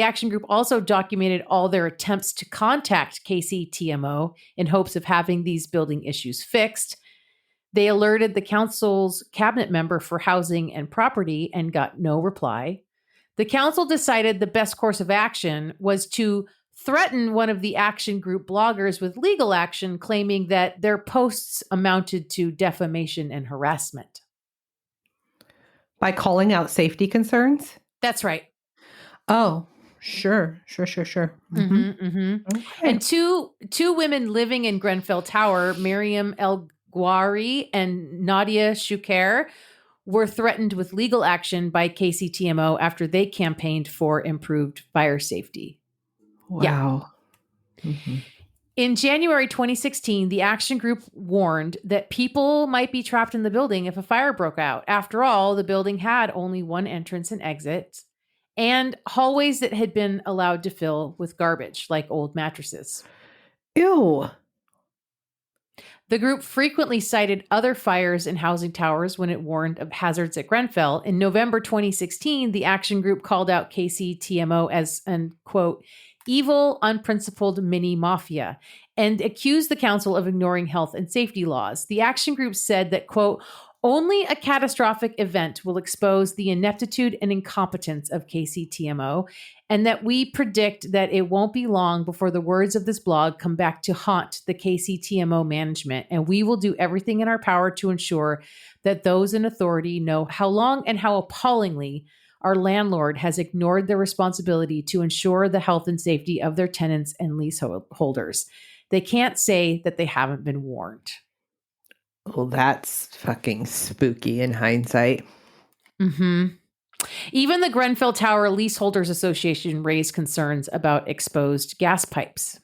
Action Group also documented all their attempts to contact KCTMO in hopes of having these building issues fixed. They alerted the council's cabinet member for housing and property and got no reply. The council decided the best course of action was to threaten one of the Action Group bloggers with legal action, claiming that their posts amounted to defamation and harassment. By calling out safety concerns? That's right. Oh, sure. Mm-hmm. Mm-hmm, mm-hmm. Okay. And two women living in Grenfell Tower, Miriam El Gouari and Nadia Shuker, were threatened with legal action by KCTMO after they campaigned for improved fire safety. Wow. Yeah. Mm-hmm. In January 2016, the Action Group warned that people might be trapped in the building if a fire broke out. After all, the building had only one entrance and exit, and hallways that had been allowed to fill with garbage, like old mattresses. Ew. The group frequently cited other fires in housing towers when it warned of hazards at Grenfell. In November 2016, the Action Group called out KCTMO as an, quote, evil, unprincipled mini mafia, and accused the council of ignoring health and safety laws. The Action Group said that, quote, only a catastrophic event will expose the ineptitude and incompetence of KCTMO, and that we predict that it won't be long before the words of this blog come back to haunt the KCTMO management, and we will do everything in our power to ensure that those in authority know how long and how appallingly our landlord has ignored their responsibility to ensure the health and safety of their tenants and leaseholders. They can't say that they haven't been warned. Well, that's fucking spooky in hindsight. Mm-hmm. Even the Grenfell Tower Leaseholders Association raised concerns about exposed gas pipes.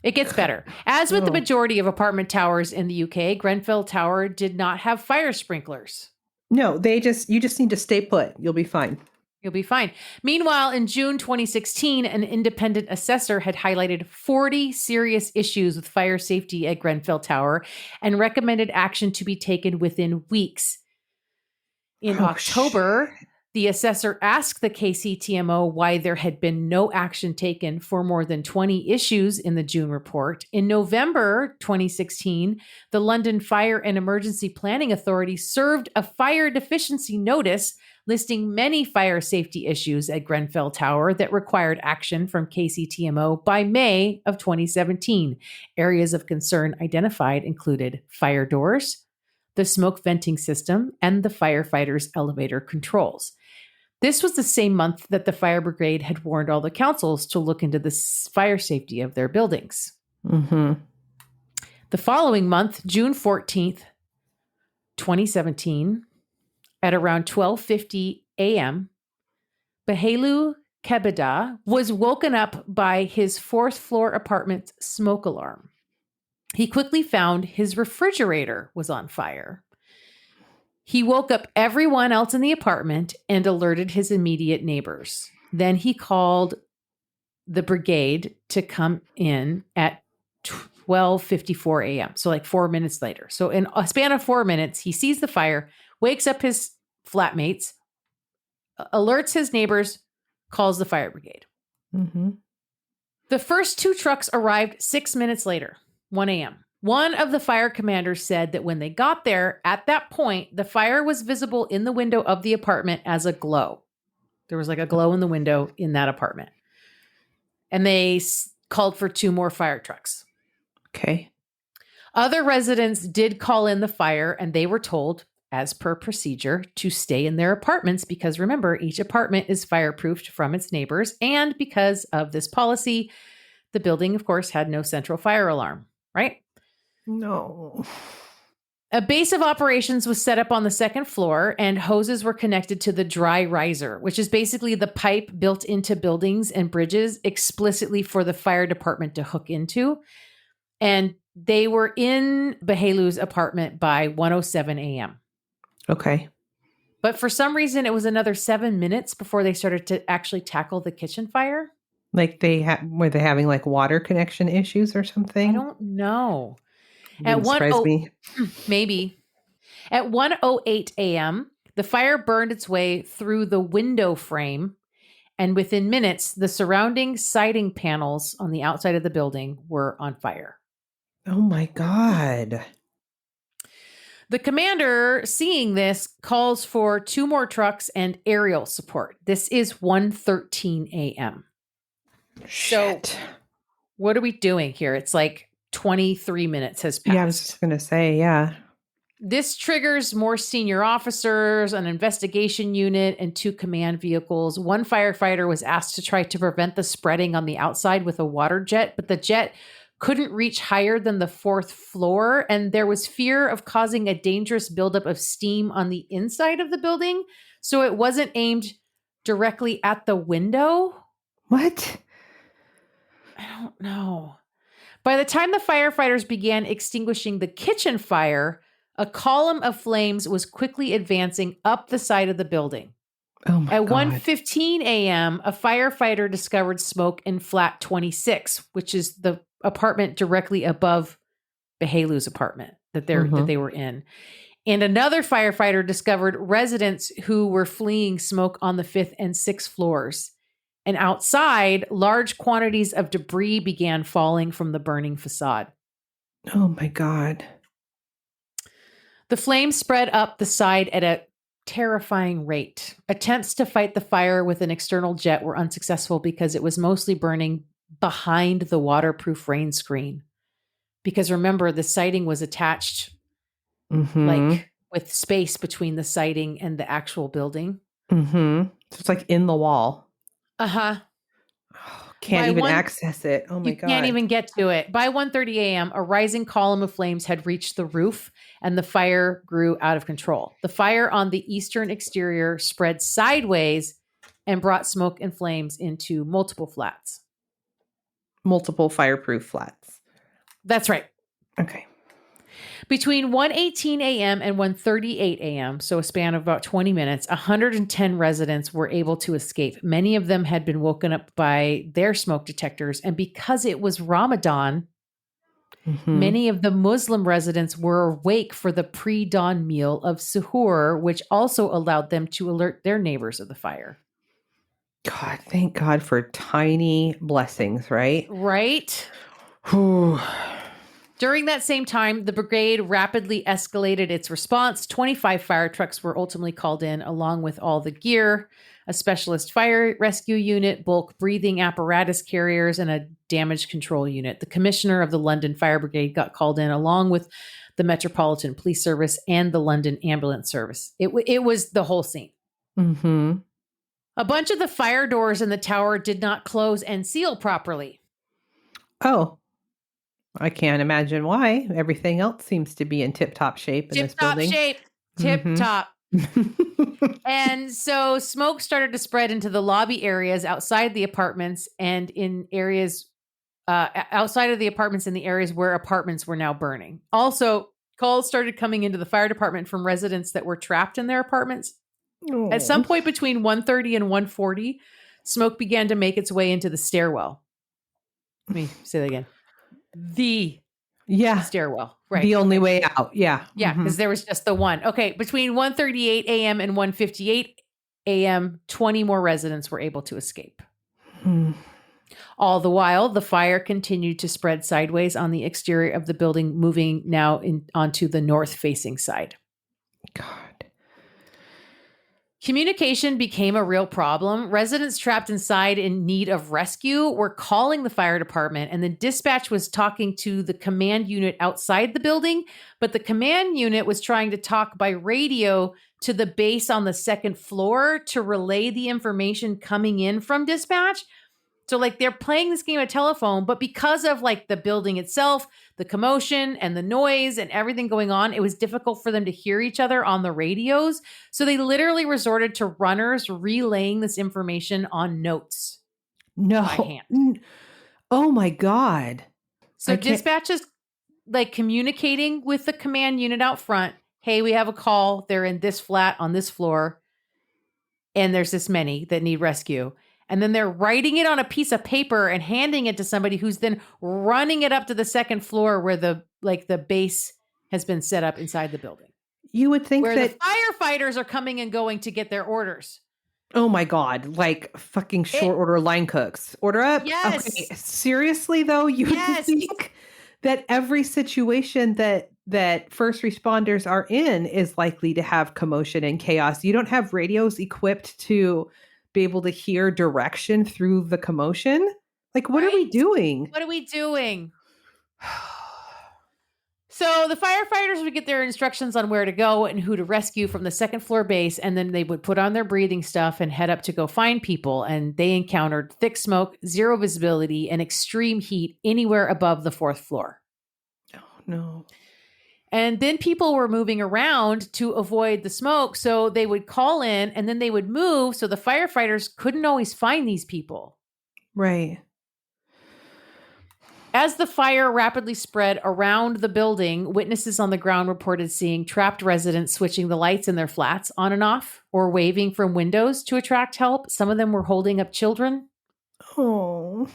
It gets better. As with the majority of apartment towers in the UK, Grenfell Tower did not have fire sprinklers. No, you just need to stay put. You'll be fine. You'll be fine. Meanwhile, in June 2016, an independent assessor had highlighted 40 serious issues with fire safety at Grenfell Tower and recommended action to be taken within weeks. In October, the assessor asked the KCTMO why there had been no action taken for more than 20 issues in the June report. In November 2016, the London Fire and Emergency Planning Authority served a fire deficiency notice listing many fire safety issues at Grenfell Tower that required action from KCTMO by May of 2017. Areas of concern identified included fire doors, the smoke venting system, and the firefighters' elevator controls. This was the same month that the fire brigade had warned all the councils to look into the fire safety of their buildings. Mm-hmm. The following month, June 14th, 2017, at around 12:50 a.m., Bahelu Kebeda was woken up by his fourth-floor apartment's smoke alarm. He quickly found his refrigerator was on fire. He woke up everyone else in the apartment and alerted his immediate neighbors. Then he called the brigade to come in at 12:54 a.m., so like 4 minutes later. So in a span of 4 minutes, he sees the fire, wakes up his flatmates, alerts his neighbors, calls the fire brigade. Mm-hmm. The first two trucks arrived 6 minutes later, 1 a.m. One of the fire commanders said that when they got there, at that point, the fire was visible in the window of the apartment as a glow. There was like a glow in the window in that apartment. And they called for 2 more fire trucks. Okay. Other residents did call in the fire, and they were told, as per procedure, to stay in their apartments because remember, each apartment is fireproofed from its neighbors. And because of this policy, the building, of course, had no central fire alarm, right? No. A base of operations was set up on the second floor, and hoses were connected to the dry riser, which is basically the pipe built into buildings and bridges explicitly for the fire department to hook into. And they were in Behelu's apartment by 1:07 a.m. Okay. But for some reason, it was another 7 minutes before they started to actually tackle the kitchen fire. Like were they having like water connection issues or something? I don't know. Wouldn't surprise me. Maybe. At 1:08 a.m., the fire burned its way through the window frame, and within minutes, the surrounding siding panels on the outside of the building were on fire. Oh my God. The commander, seeing this, calls for 2 more trucks and aerial support. This is 1:13 a.m. Shit. So what are we doing here? It's like 23 minutes has passed. Yeah, I was just going to say, yeah. This triggers more senior officers, an investigation unit, and 2 command vehicles. 1 firefighter was asked to try to prevent the spreading on the outside with a water jet, but the jet couldn't reach higher than the 4th floor, and there was fear of causing a dangerous buildup of steam on the inside of the building, so it wasn't aimed directly at the window. What? I don't know. By the time the firefighters began extinguishing the kitchen fire, a column of flames was quickly advancing up the side of the building. Oh my God. At 1:15 a.m., a firefighter discovered smoke in flat 26, which is the apartment directly above Behelu's apartment that they were in. And another firefighter discovered residents who were fleeing smoke on the 5th and 6th floors. And outside, large quantities of debris began falling from the burning facade. Oh my God. The flames spread up the side at a terrifying rate. Attempts to fight the fire with an external jet were unsuccessful because it was mostly burning behind the waterproof rain screen. Because remember, the siding was attached like with space between the siding and the actual building. So it's like in the wall. Uh-huh. Can't even access it. Oh my God. You can't even get to it. By 1:30 a.m., a rising column of flames had reached the roof and the fire grew out of control. The fire on the eastern exterior spread sideways and brought smoke and flames into multiple flats. Multiple fireproof flats. That's right. Okay. Between 1:18 a.m. and 1:38 a.m., so a span of about 20 minutes, 110 residents were able to escape. Many of them had been woken up by their smoke detectors, and because it was Ramadan, many of the Muslim residents were awake for the pre-dawn meal of suhoor, which also allowed them to alert their neighbors of the fire. God, thank God for tiny blessings, right? Right? Whew. During that same time, the brigade rapidly escalated its response. 25 fire trucks were ultimately called in, along with all the gear, a specialist fire rescue unit, bulk breathing apparatus carriers, and a damage control unit. The commissioner of the London Fire Brigade got called in, along with the Metropolitan Police Service and the London Ambulance Service. It was the whole scene. A bunch of the fire doors in the tower did not close and seal properly. Oh. I can't imagine why. Everything else seems to be in tip-top shape in this building. Tip-top. And so smoke started to spread into the lobby areas outside the apartments and in areas outside of the apartments in the areas where apartments were now burning. Also, calls started coming into the fire department from residents that were trapped in their apartments. Oh. At some point between 1:30 and 1:40, smoke began to make its way into the stairwell. Let me say that again. The stairwell, right? The only way out. Yeah. Yeah, because there was just the one. Okay, between 1:38 a.m. and 1:58 a.m., 20 more residents were able to escape. All the while, the fire continued to spread sideways on the exterior of the building, moving now onto the north-facing side. God. Communication became a real problem. Residents trapped inside in need of rescue were calling the fire department, and the dispatch was talking to the command unit outside the building, but the command unit was trying to talk by radio to the base on the second floor to relay the information coming in from dispatch. So like they're playing this game of telephone, but because of like the building itself, the commotion and the noise and everything going on, it was difficult for them to hear each other on the radios. So they literally resorted to runners relaying this information on notes. No. By hand. Oh my God. So dispatch is like communicating with the command unit out front. Hey, we have a call. They're in this flat on this floor. And there's this many that need rescue. And then they're writing it on a piece of paper and handing it to somebody who's then running it up to the second floor where the base has been set up inside the building. You would think where that the firefighters are coming and going to get their orders. Oh my God, like fucking short order line cooks. Order up. Yes. Okay. Seriously though, you would think that every situation that first responders are in is likely to have commotion and chaos. You don't have radios equipped to be able to hear direction through the commotion. Like, what are we doing? What are we doing? So the firefighters would get their instructions on where to go and who to rescue from the second floor base. And then they would put on their breathing stuff and head up to go find people. And they encountered thick smoke, zero visibility, and extreme heat anywhere above the fourth floor. Oh, no. And then people were moving around to avoid the smoke. So they would call in and then they would move. So the firefighters couldn't always find these people. Right. As the fire rapidly spread around the building, witnesses on the ground reported seeing trapped residents switching the lights in their flats on and off or waving from windows to attract help. Some of them were holding up children. Oh.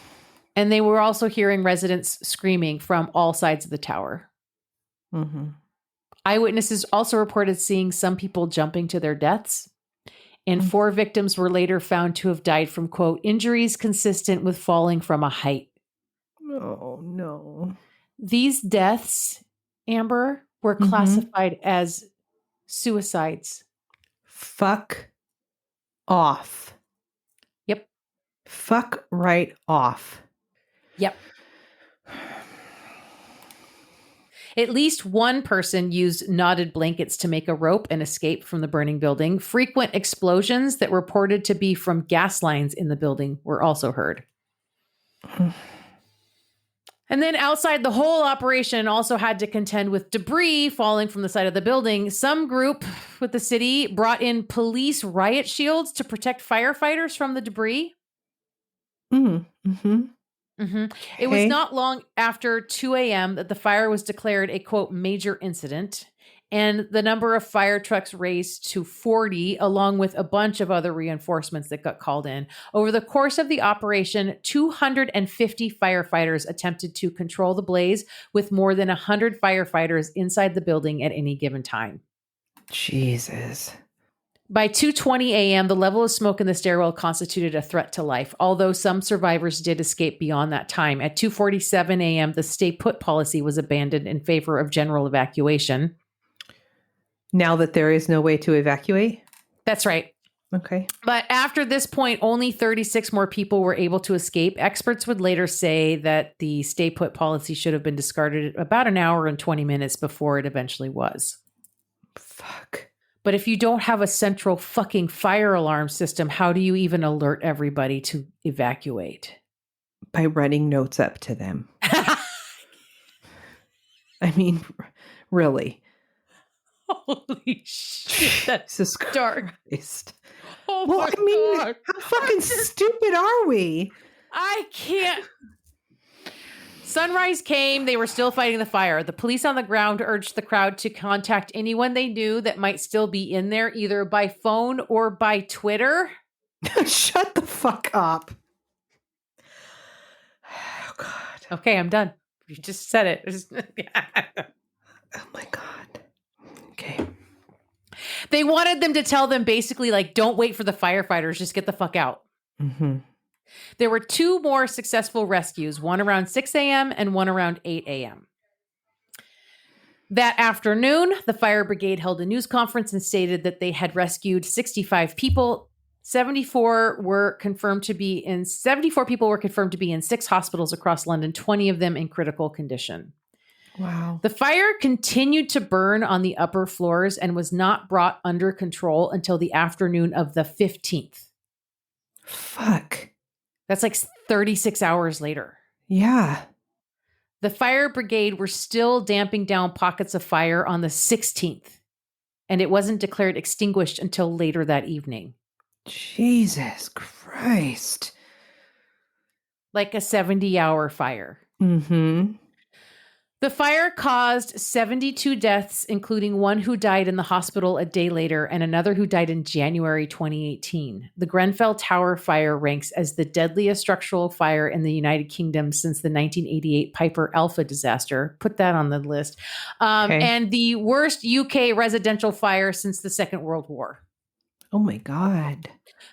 And they were also hearing residents screaming from all sides of the tower. Mm-hmm. Eyewitnesses also reported seeing some people jumping to their deaths. And 4 victims were later found to have died from, quote, injuries consistent with falling from a height. Oh, no. These deaths, Amber, were classified as suicides. Fuck off. Yep. Fuck right off. Yep. At least one person used knotted blankets to make a rope and escape from the burning building. Frequent explosions that reported to be from gas lines in the building were also heard. And then outside, the whole operation also had to contend with debris falling from the side of the building. Some group with the city brought in police riot shields to protect firefighters from the debris. Mm-hmm. Mm-hmm. It was not long after 2 a.m. that the fire was declared a, quote, major incident. And the number of fire trucks raised to 40, along with a bunch of other reinforcements that got called in. Over the course of the operation, 250 firefighters attempted to control the blaze, with more than 100 firefighters inside the building at any given time. Jesus. By 2:20 a.m., the level of smoke in the stairwell constituted a threat to life, although some survivors did escape beyond that time. At 2:47 a.m., the stay put policy was abandoned in favor of general evacuation. Now that there is no way to evacuate? That's right. Okay. But after this point, only 36 more people were able to escape. Experts would later say that the stay put policy should have been discarded about an hour and 20 minutes before it eventually was. Fuck. But if you don't have a central fucking fire alarm system, how do you even alert everybody to evacuate? By running notes up to them. I mean, really. Holy shit, that's dark. Oh well, I mean, God. How fucking stupid are we? I can't. Sunrise came. They were still fighting the fire. The police on the ground urged the crowd to contact anyone they knew that might still be in there, either by phone or by Twitter. Shut the fuck up. Oh, God. Okay, I'm done. You just said it. Oh, my God. Okay. They wanted them to tell them basically, like, don't wait for the firefighters. Just get the fuck out. Mm-hmm. There were 2 more successful rescues, one around 6 a.m. and one around 8 a.m. That afternoon, the fire brigade held a news conference and stated that they had rescued 65 people. 74 people were confirmed to be in 6 hospitals across London, 20 of them in critical condition. Wow. The fire continued to burn on the upper floors and was not brought under control until the afternoon of the 15th. Fuck. That's like 36 hours later. Yeah. The fire brigade were still damping down pockets of fire on the 16th, and it wasn't declared extinguished until later that evening. Jesus Christ. Like a 70-hour fire. Mm-hmm. The fire caused 72 deaths, including one who died in the hospital a day later and another who died in January 2018. The Grenfell Tower fire ranks as the deadliest structural fire in the United Kingdom since the 1988 Piper Alpha disaster. Put that on the list. Okay. And the worst UK residential fire since the Second World War. Oh my God.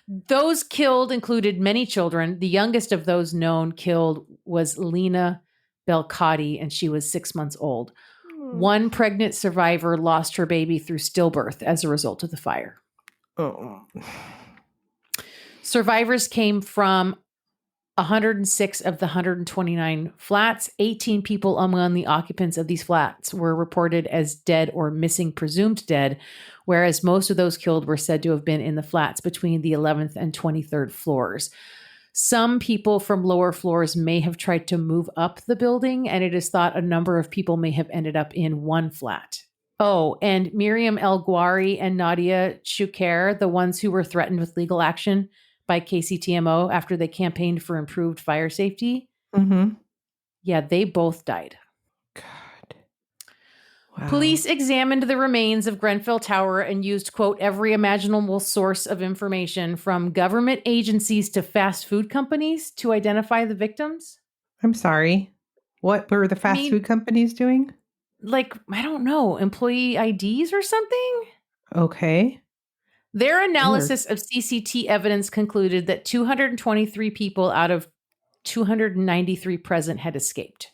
Those killed included many children. The youngest of those known killed was Lena Belcotti, and she was 6 months old. One pregnant survivor lost her baby through stillbirth as a result of the fire. Oh. Survivors came from 106 of the 129 flats. 18 people among the occupants of these flats were reported as dead or missing, presumed dead, whereas most of those killed were said to have been in the flats between the 11th and 23rd floors. Some people from lower floors may have tried to move up the building, and it is thought a number of people may have ended up in one flat. Oh, and Miriam El Gouari and Nadia Choucair, the ones who were threatened with legal action by KCTMO after they campaigned for improved fire safety. Mm-hmm. Yeah, they both died. God. Wow. Police examined the remains of Grenfell Tower and used, quote, every imaginable source of information from government agencies to fast food companies to identify the victims. I'm sorry. What were the fast food companies doing? Like, I don't know, employee IDs or something? Okay. Their analysis of CCT evidence concluded that 223 people out of 293 present had escaped.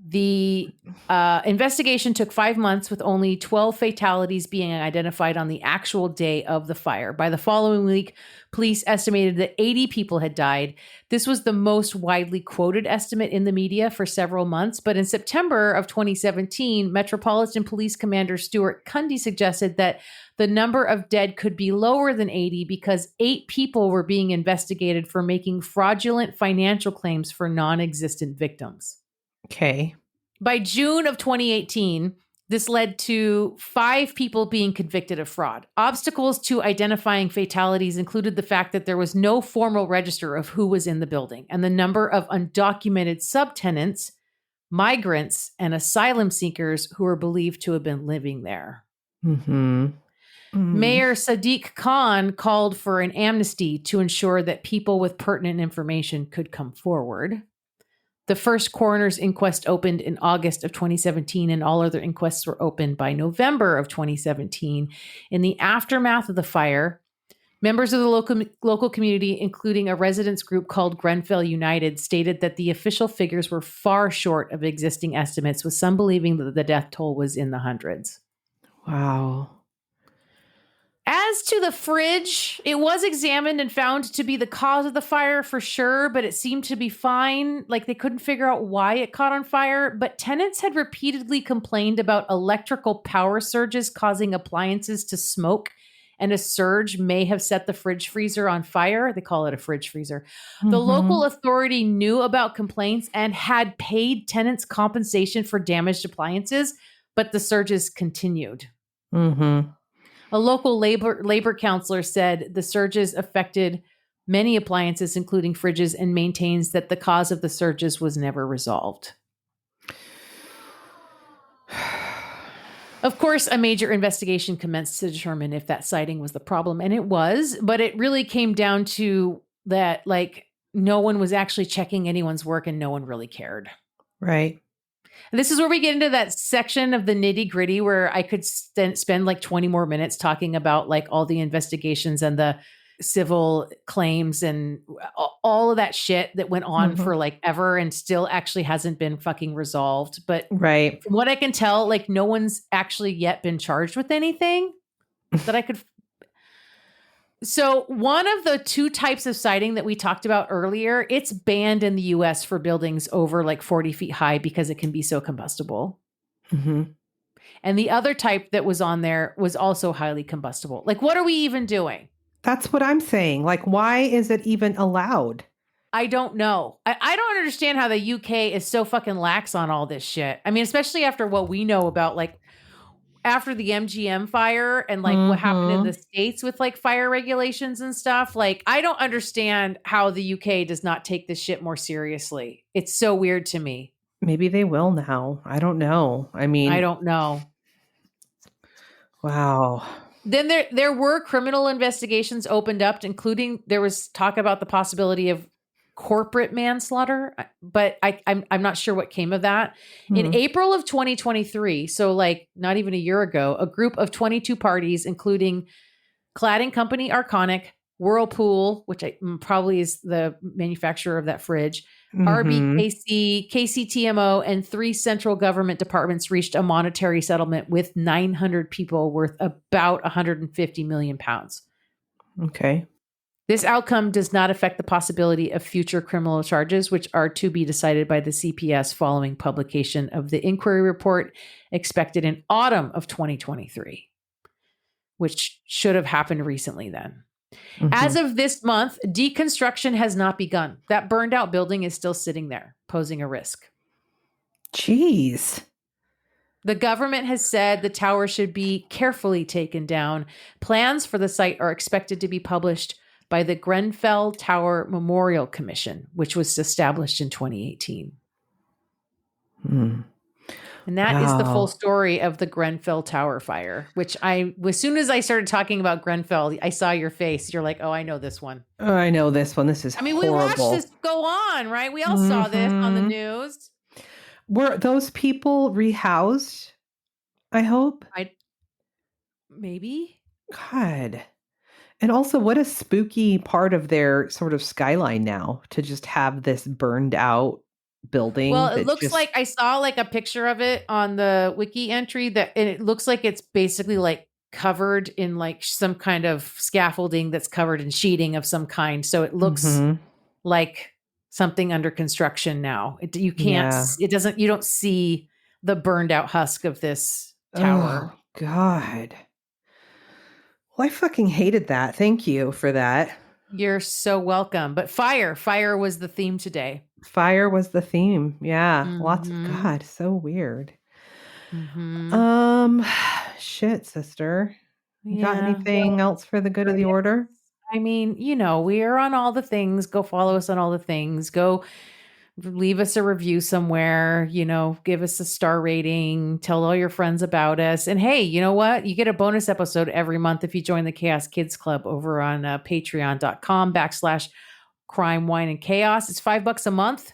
The investigation took 5 months, with only 12 fatalities being identified on the actual day of the fire. By the following week, police estimated that 80 people had died. This was the most widely quoted estimate in the media for several months. But in September of 2017, Metropolitan Police Commander Stuart Cundy suggested that the number of dead could be lower than 80 because 8 people were being investigated for making fraudulent financial claims for non-existent victims. Okay. By June of 2018, this led to 5 people being convicted of fraud. Obstacles to identifying fatalities included the fact that there was no formal register of who was in the building, and the number of undocumented subtenants, migrants, and asylum seekers who were believed to have been living there. Mm-hmm. Mayor Sadiq Khan called for an amnesty to ensure that people with pertinent information could come forward. The first coroner's inquest opened in August of 2017, and all other inquests were opened by November of 2017. In the aftermath of the fire, members of the local community, including a residents group called Grenfell United, stated that the official figures were far short of existing estimates, with some believing that the death toll was in the hundreds. Wow. As to the fridge, it was examined and found to be the cause of the fire for sure, but it seemed to be fine. Like, they couldn't figure out why it caught on fire, but tenants had repeatedly complained about electrical power surges causing appliances to smoke, and a surge may have set the fridge freezer on fire. They call it a fridge freezer. Mm-hmm. The local authority knew about complaints and had paid tenants compensation for damaged appliances, but the surges continued. Mm-hmm. A local labor counselor said the surges affected many appliances, including fridges, and maintains that the cause of the surges was never resolved. Of course, a major investigation commenced to determine if that sighting was the problem, and it was, but it really came down to that, like, no one was actually checking anyone's work and no one really cared. Right. And this is where we get into that section of the nitty gritty where I could spend like 20 more minutes talking about like all the investigations and the civil claims and all of that shit that went on for like ever and still actually hasn't been fucking resolved. But right. from what I can tell, like no one's actually yet been charged with anything that I could. So one of the two types of siding that we talked about earlier, it's banned in the US for buildings over like 40 feet high because it can be so combustible. Mm-hmm. And the other type that was on there was also highly combustible. Like, what are we even doing? That's what I'm saying. Like, why is it even allowed? I don't know. I don't understand how the UK is so fucking lax on all this shit. I mean, especially after what we know about, like, after the MGM fire and like what happened in the States with like fire regulations and stuff. Like, I don't understand how the UK does not take this shit more seriously. It's so weird to me. Maybe they will now. I don't know. I mean, I don't know. Wow. Then there were criminal investigations opened up, including there was talk about the possibility of corporate manslaughter, but I'm not sure what came of that. In April of 2023, so like not even a year ago, a group of 22 parties, including cladding company Arconic, Whirlpool, which probably is the manufacturer of that fridge, RBKC, KCTMO, and 3 central government departments reached a monetary settlement with 900 people worth about 150 million pounds. Okay. This outcome does not affect the possibility of future criminal charges, which are to be decided by the CPS following publication of the inquiry report expected in autumn of 2023, which should have happened recently then. As of this month, deconstruction has not begun. That burned out building is still sitting there, posing a risk. Jeez. The government has said the tower should be carefully taken down. Plans for the site are expected to be published by the Grenfell Tower Memorial Commission, which was established in 2018. And that is the full story of the Grenfell Tower fire, which as soon as I started talking about Grenfell, I saw your face. You're like, oh, I know this one. Oh, I know this one. This is horrible. We watched this go on, right? We all saw this on the news. Were those people rehoused? I hope. Maybe. God. And also, what a spooky part of their sort of skyline now to just have this burned out building. Well, it looks like I saw like a picture of it on the wiki entry and it looks like it's basically like covered in like some kind of scaffolding that's covered in sheeting of some kind. So it looks like something under construction now. You don't see the burned out husk of this tower. Oh, God. Well, I fucking hated that. Thank you for that. You're so welcome. But fire was the theme today. Fire was the theme. Yeah. Lots of God. So weird. Shit, sister. You got anything else for the good of the order? I mean, we are on all the things. Go follow us on all the things. Go leave us a review somewhere, give us a star rating, tell all your friends about us. And hey, you know what? You get a bonus episode every month if you join the Chaos Kids Club over on patreon.com/crime, wine, and chaos. It's $5 a month.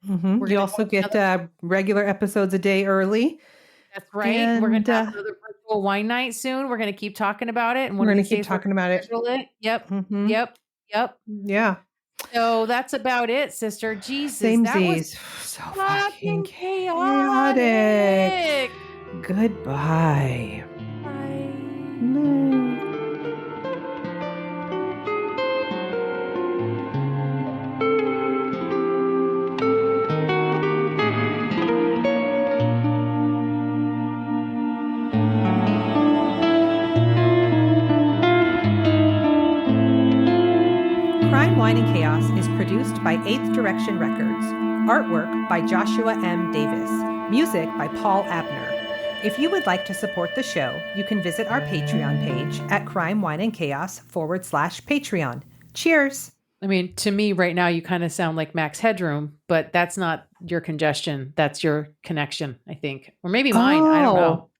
You also get regular episodes a day early. That's right. And we're going to have another virtual wine night soon. We're going to keep talking about it. And we're going to keep talking about it. Yep. Yep. Yeah. So that's about it, sister. Jesus. Samesies. So fucking chaotic. Goodbye. Bye. Crime, Wine, and Chaos is produced by 8th Direction Records. Artwork by Joshua M. Davis. Music by Paul Abner. If you would like to support the show, you can visit our Patreon page at Crime, Wine, and Chaos /Patreon. Cheers. I mean, to me right now, you kind of sound like Max Headroom, but that's not your congestion. That's your connection, I think. Or maybe mine. I don't know.